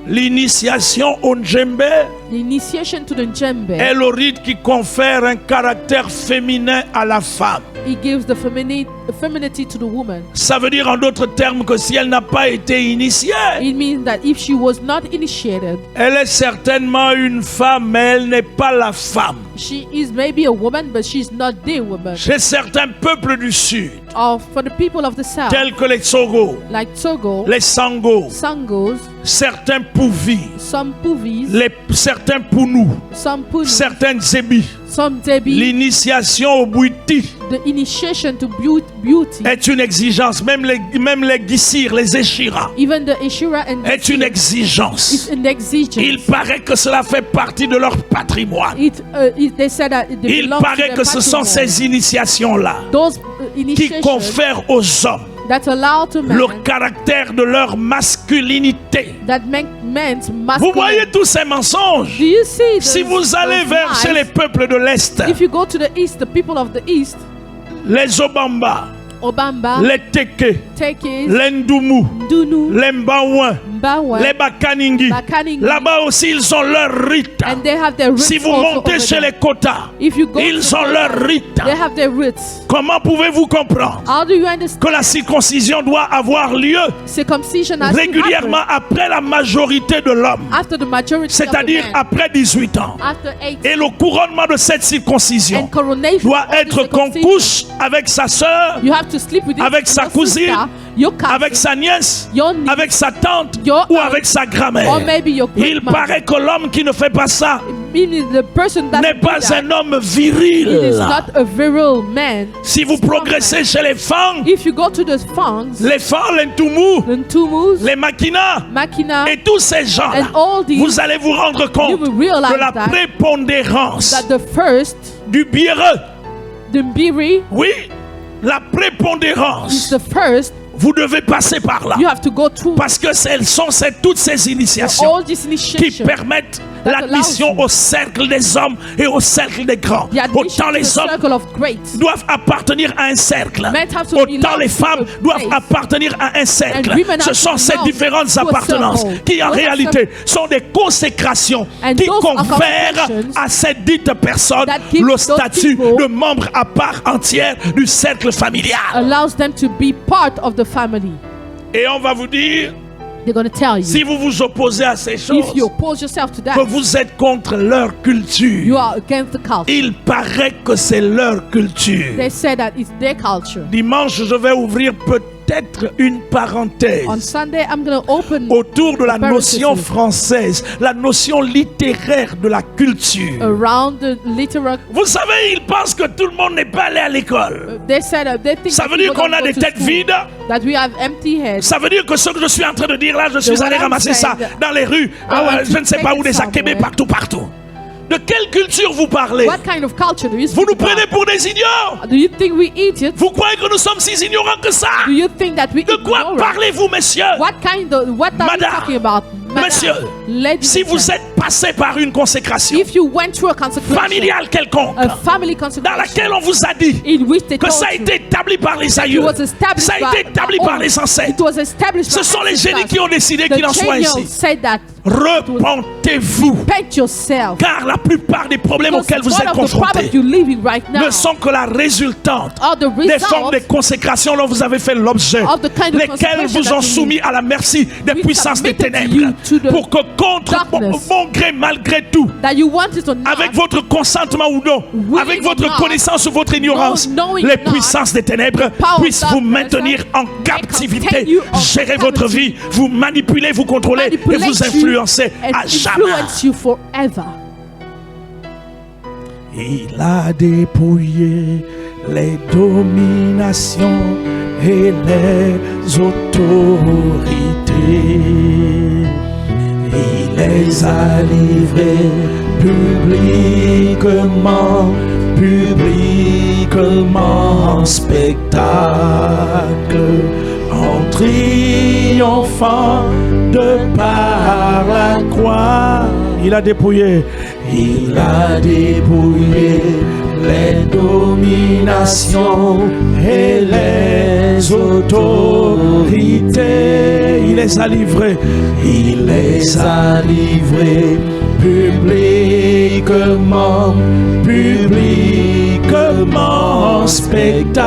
L'initiation au Ndjembe The initiation to the Njembe, est le rite qui confère un caractère féminin à la femme. it gives the femininity to the woman. Ça veut dire en d'autres termes que si elle n'a pas été initiée, It means that if she was not initiated, elle est certainement une femme, mais elle n'est pas la femme. she is maybe a woman, but she's not the woman. Chez certains peuples du Sud, Or for the people of the south, tels que les Tsogo, like Togo, les Sango, Sangos, certains Pouvis, some Puvis, certains Pounou, some Punu, certains Zébi, some Debi. l'initiation au Bouiti The initiation to beauty, est une exigence. Même les Gissir, les Échira, even the Ishira and est une is exigence. an exigence. Il paraît que cela fait partie de leur patrimoine. They said that they Il belong to paraît their que ce sont patrimony. ces initiations-là Those qui initiations confèrent aux hommes that allow to men le caractère de leur masculinité. that make men's Vous masculine. voyez tous ces mensonges? Do you see Si vous those allez vers chez les lies? peuples de l'Est, If you go to the east, the people of the east, les Obamba, Obamba, les Teke, Tekes, les Ndumu, Ndunu, les Mbaouin, Mbawe, les Bakaningi. Bakaningi. Là-bas aussi, ils ont leur rite. and they have their roots. Si vous also montez over chez there. les quotas, If you go to ils the ont Quota, leur rite. they have their roots. Comment pouvez-vous comprendre How do you understand? que la circoncision doit avoir lieu Circumcision has to régulièrement happen après la majorité de l'homme, after the majority of c'est-à-dire the men, après 18 ans. after 8, Et le couronnement de cette circoncision and coronation doit of the être qu'on circumcision. couche avec sa sœur, You have to sleep with avec sa your cousine, sister, your cousin, avec sa nièce, your niece, avec sa tante your ou aunt, avec sa or grand-mère. maybe your Il grandmother. paraît que l'homme qui ne fait pas ça Meaning the person that n'est pas un homme viril. it is not a virile man. Si vous progressez chez les femmes, If you go to the Fangs, les femmes, les Ntumu, the Tumus, les Makina Makina, et tous ces gens-là, and all these, vous allez vous rendre you compte will realize de la that prépondérance the first, du bireux. the Mbiri, Oui, la is prépondérance. the first. Vous devez passer par là. You have to go through Parce que toutes ces initiations all these qui initiations. permettent That l'admission allows you. au cercle des hommes et au cercle des grands. The admission Autant to the les hommes circle of great. doivent appartenir à un cercle. Men have to Autant belong les to femmes a doivent place. appartenir à un cercle. And women have Ce to sont ces belong différentes to a appartenances circle. qui en Those are réalité sont des consécrations And qui those are confèrent consecrations à cette dite personne that give le those statut people de membre à part entière du cercle familial. Allows them to be part of the family. Et on va vous dire, They're going to tell you. si vous vous opposez à ces If choses, you oppose yourself to that, que vous êtes contre leur you culture. are against the culture. Il paraît que c'est leur culture. They say that it's their culture. Dimanche, je vais ouvrir peut-être une parenthèse On Sunday, I'm going to open autour de la notion parenthesis française, la notion littéraire de la culture. around the literal. Vous savez, ils pensent que tout le monde n'est pas allé à l'école. They said they think Ça that veut dire people qu'on a don't des go to têtes school, vides. that we have empty heads. Ça veut dire que ce que je suis en train de dire là, je suis what allé I'm ramasser ça saying, dans les rues, want je to ne sais take pas it où, des akébés somewhere. partout. De quelle culture vous parlez? What kind of culture do you Vous speak nous prenez about? pour des idiots. Do you think we eat it? Vous croyez que nous sommes si ignorants que ça? Do you think that we De quoi ignore it? parlez-vous, messieurs? What are Madame, you talking about? Madam, Monsieur, ladies si and vous gentlemen, êtes passé par une consécration if you went through a consecration, familiale quelconque, a family dans consecration, laquelle on vous a dit in which they que told ça a you été établi par les it aïeux, was established ça a été établi by par les ancêtres, it was established ce by sont les ancestors. génies qui ont décidé qu'il en The soit Chenyo ainsi. said that Repentez-vous, repent yourself. car la plupart des problèmes Because auxquels vous one êtes of the problems confrontés you're living right now ne sont que la résultante are the des formes result de consécration dont vous avez fait l'objet, of the kind of lesquelles consecration vous that ont you soumis à la merci des We puissances des submitted ténèbres, you to the pour que contre darkness. bon gré, malgré tout, that you wanted or not, avec votre consentement ou non, Willing avec or votre not, connaissance ou votre ignorance, knowing les or not, puissances des ténèbres power of puissent vous darkness, maintenir en may captivité, contain you of gérer votre vie, captivity, vous manipuler, vous contrôler et manipulate vous influencer you and à jamais. influence you forever. Il a dépouillé les dominations et les autorités. Il les a livrés publiquement en spectacle, en triomphant de par la croix. Il a dépouillé les dominations et les autorités. Il les a livrés publiquement en spectacle,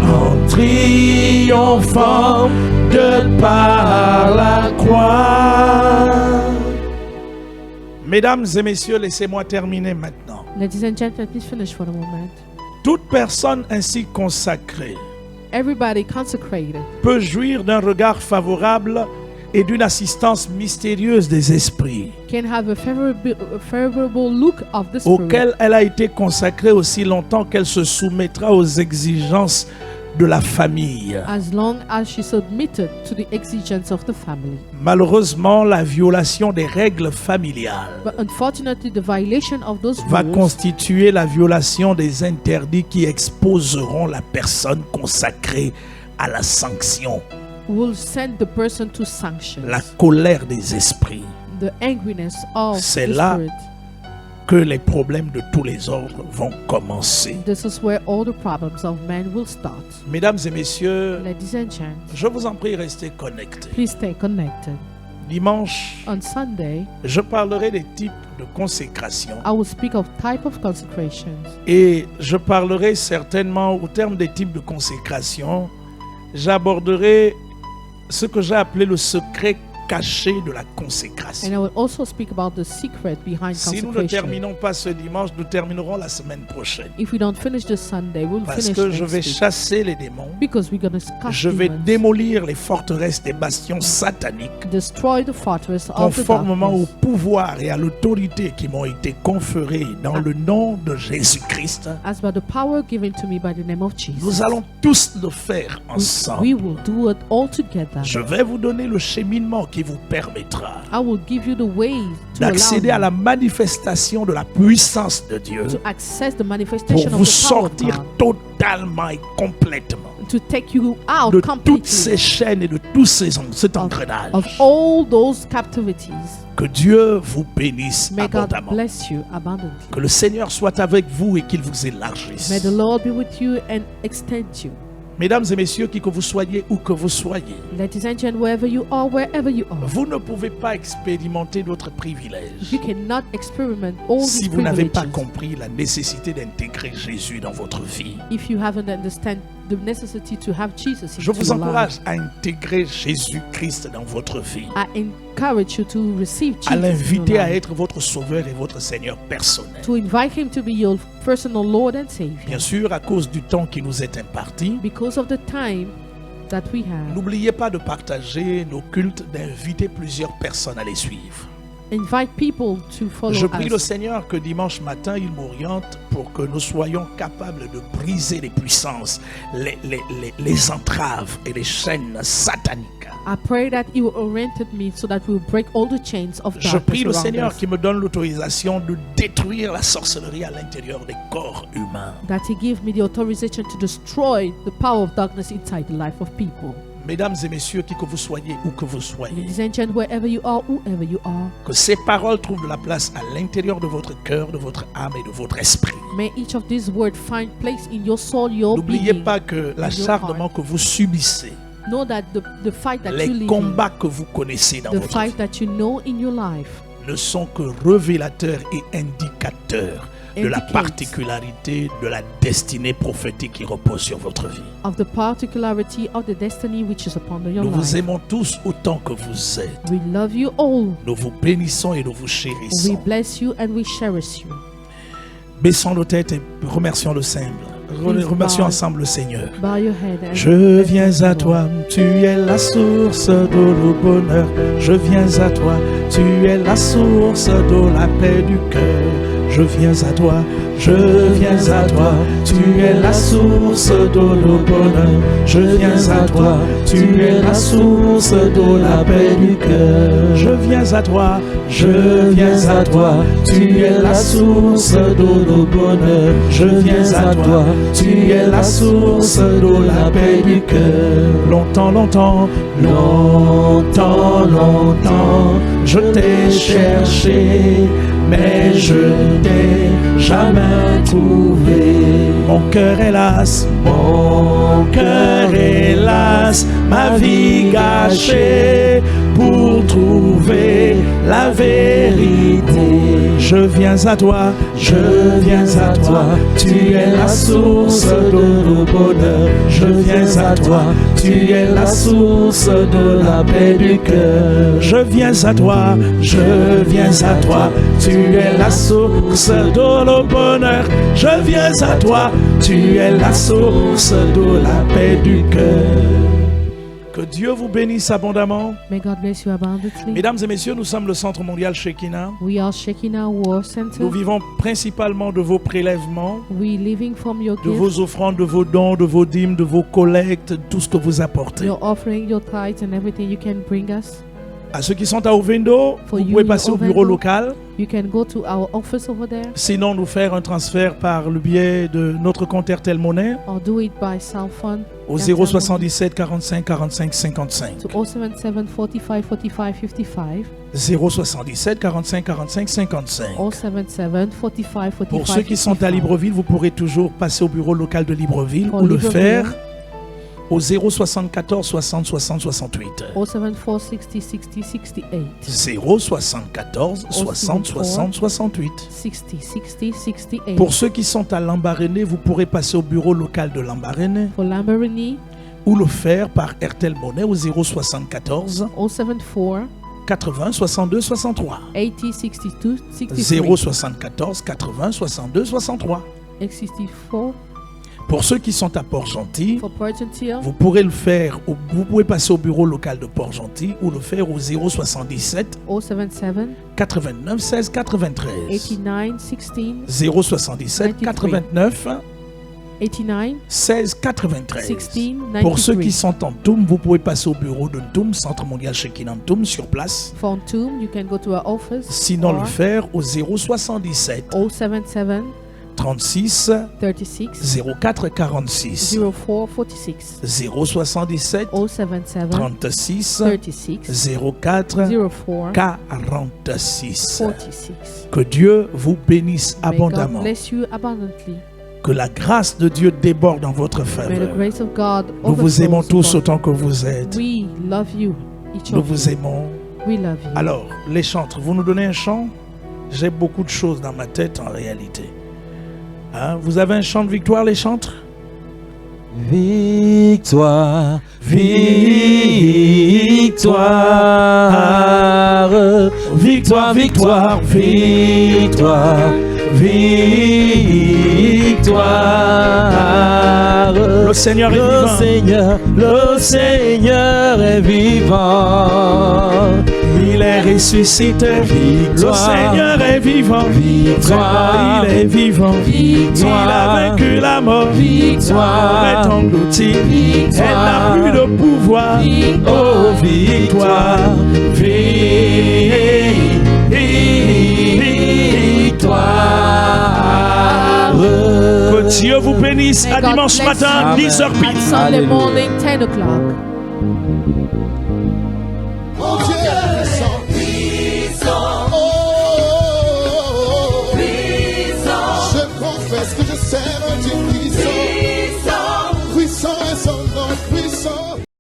en triomphant de par la croix. Mesdames et messieurs, laissez-moi terminer maintenant. Ladies and gentlemen, please finish for a moment. Toute personne ainsi consacrée Everybody consecrated peut jouir d'un regard favorable et d'une assistance mystérieuse des esprits, can have a favorable look of the spirit, auquel elle a été consacrée aussi longtemps qu'elle se soumettra aux exigences de la famille. as long as she submitted to the exigencies of the family. Malheureusement, la violation des règles familiales But unfortunately, the violation of those va rules constituer la violation des interdits qui exposeront la personne consacrée à la sanction, will send the person to sanctions, la colère des esprits. the angriness of C'est the là spirit. que les problèmes de tous les ordres vont commencer. This is where all the problems of men will start. Mesdames et messieurs, Ladies and gents, je vous en prie, restez connectés. please stay connected. Dimanche, On Sunday, je parlerai des types de consécration I will speak of type of consecrations. et je parlerai certainement au terme des types de consécration, j'aborderai ce que j'ai appelé le secret caché de la consécration. And I will also speak about the secret behind Si nous ne consecration. terminons pas ce dimanche, nous terminerons la semaine prochaine. If we don't finish this Sunday, we'll Parce finish que je next vais week. chasser les démons, Because we're going to cast je vais demons, démolir les forteresses des bastions sataniques, destroy the fortress of the conformément au darkness, pouvoir et à l'autorité qui m'ont été conférés dans le nom de Jésus-Christ. as by the power given to me by the name of Jesus. Nous allons tous le faire We ensemble. will do it all together. Je vais vous donner le cheminement qui vous permettra I will give you the way to d'accéder à allow la manifestation de la puissance de Dieu you to access the pour manifestation vous of the power of sortir God, totalement et complètement to take you out de toutes completely ces chaînes et de tous cet engrenage. of all those captivities. Que Dieu vous bénisse May God abondamment. bless you abundantly. Que le Seigneur soit avec vous et qu'il vous élargisse. May the Lord be with you and extend you. Mesdames et messieurs, qui que vous soyez, où que vous soyez, Ladies and gentlemen, wherever you are, vous ne pouvez pas expérimenter d'autres privilèges you cannot experiment all si these vous n'avez pas privileges compris la nécessité d'intégrer Jésus dans votre vie. if you haven't understand the necessity to have Jesus Je into vous your life. encourage à intégrer Jésus-Christ dans votre vie, I encourage you to receive à Jesus in l'inviter your à life, être votre sauveur et votre Seigneur personnel. to invite Him to be your personal Lord and Savior. Bien sûr, à cause du temps qui nous est imparti, Because of the time that we have, n'oubliez pas de partager nos cultes, d'inviter plusieurs personnes à les suivre. invite people to follow Je prie le us. Seigneur que dimanche matin, il m'oriente pour que nous soyons capables de briser les puissances, les entraves et les chaînes sataniques. I pray that you will orient me so that we will break all the chains of Je prie darkness le around Seigneur us. qui me donne l'autorisation de détruire la sorcellerie à l'intérieur des corps humains. That He give me the authorization to destroy the power of darkness inside the life of people. Mesdames et messieurs, qui que vous soyez, où que vous soyez, Ladies and gentlemen, wherever you are, whoever you are, que ces paroles trouvent de la place à l'intérieur de votre cœur, de votre âme et de votre esprit. may each of these words find place in your soul, your N'oubliez being. pas que l'acharnement que vous subissez, Know that the fight that you les live in, combats que vous connaissez dans the votre fight vie, that you know in your life, ne sont que révélateurs et indicateurs de la Indicate. particularité de la destinée prophétique qui repose sur votre vie. of the particularity of the destiny which is upon your Nous vous life. aimons tous autant que vous êtes. We love you all. Nous vous bénissons et nous vous We chérissons. bless you and we cherish you. Baissons nos têtes et remercions le Seigneur. Remercions ensemble le Seigneur. Bow your head and Je viens à toi, tu es la source de le bonheur. Je viens à toi, tu es la source de la paix du cœur. Je viens à toi, je viens à toi, tu es la source de le bonheur. Je viens à toi, tu es la source de la paix du cœur. Je viens à toi, je viens à toi, tu es la source de le bonheur. Je viens à toi, tu es la source de la paix du cœur. Longtemps, longtemps, longtemps, longtemps, je t'ai cherché, mais je t'ai jamais trouvé. Mon cœur hélas, mon cœur hélas, ma vie gâchée pour trouver la vérité. Je viens à toi, je viens à toi, tu es la source de nos bonheurs. Je viens à toi, tu es la source de la paix du cœur. Je viens à toi, je viens à toi, tu es la source de nos bonheurs. Je viens à toi, tu es la source de la paix du cœur. Que Dieu vous bénisse abondamment. may God bless you abundantly. Mesdames et messieurs, nous sommes le Centre mondial Shekinah. We are Shekinah War Center. Nous vivons principalement de vos prélèvements, We living from your de gifts, vos offrandes, de vos dons, de vos dîmes, de vos collectes, tout ce que vous apportez. your offering, your tithes, and everything you can bring us. À ceux qui sont à Ovendo, For vous you pouvez in passer au Ovendo. bureau local. You can go to our office over there Sinon, nous faire un transfert par le biais de notre compte RTL Monnaie or do it by cell phone au Airtel Money 077 45 45 55. to 077 45 45 55 077 45 45 55. 077 45 45 Pour ceux qui sont à 55. Libreville, vous pourrez toujours passer au bureau local de Libreville Pour ou le Libreville. faire au 074 60 60 68. 074 60 60 68 074 60 60 68. 60 60 68 Pour ceux qui sont à Lambaréné, vous pourrez passer au bureau local de Lambaréné For Lamborghini ou le faire par RTL Monnaie au 074 074 80 62 63. 80 62 63 074 80 62 63. 64 Pour ceux qui sont à Port-Gentil, for Port-Gentil vous pourrez le faire, vous pouvez passer au bureau local de Port-Gentil ou le faire au 077 077 89 16 93. 89 16 077 89 89 16 93. 16 Pour ceux 93. qui sont en Toum, vous pouvez passer au bureau de Toum, Centre mondial Shekinah Toum, sur place. For Toom, you can go to our office. Sinon, le or faire au 077 077 36 36 04 46. 04 46 077 077 36 36 04 04 46. 46. Que Dieu vous bénisse May God abondamment. bless you abundantly. Que la grâce de Dieu déborde dans votre May the faveur. grace of God Nous vous aimons overflows tous upon autant que vous êtes. you. We love you, each Nous of vous you. aimons. We love you. Alors, les chantres, vous nous donnez un chant? J'ai beaucoup de choses dans ma tête en réalité. Hein? Vous avez un chant de victoire, les chantres? Victoire, victoire, victoire, victoire, victoire, victoire. Le Seigneur est vivant. Le Seigneur est vivant. Il est ressuscité. Victoire. Le Seigneur est vivant. Victoire. Il est vivant. Victoire. Il a vaincu la mort. Victoire. Est englouti. Victoire. Elle n'a plus de pouvoir. Oh, victoire, victoire. Que Dieu vous bénisse. May À God dimanche bless matin, you. 10h And pile. Sunday Hallelujah. morning, 10 o'clock. Mon Dieu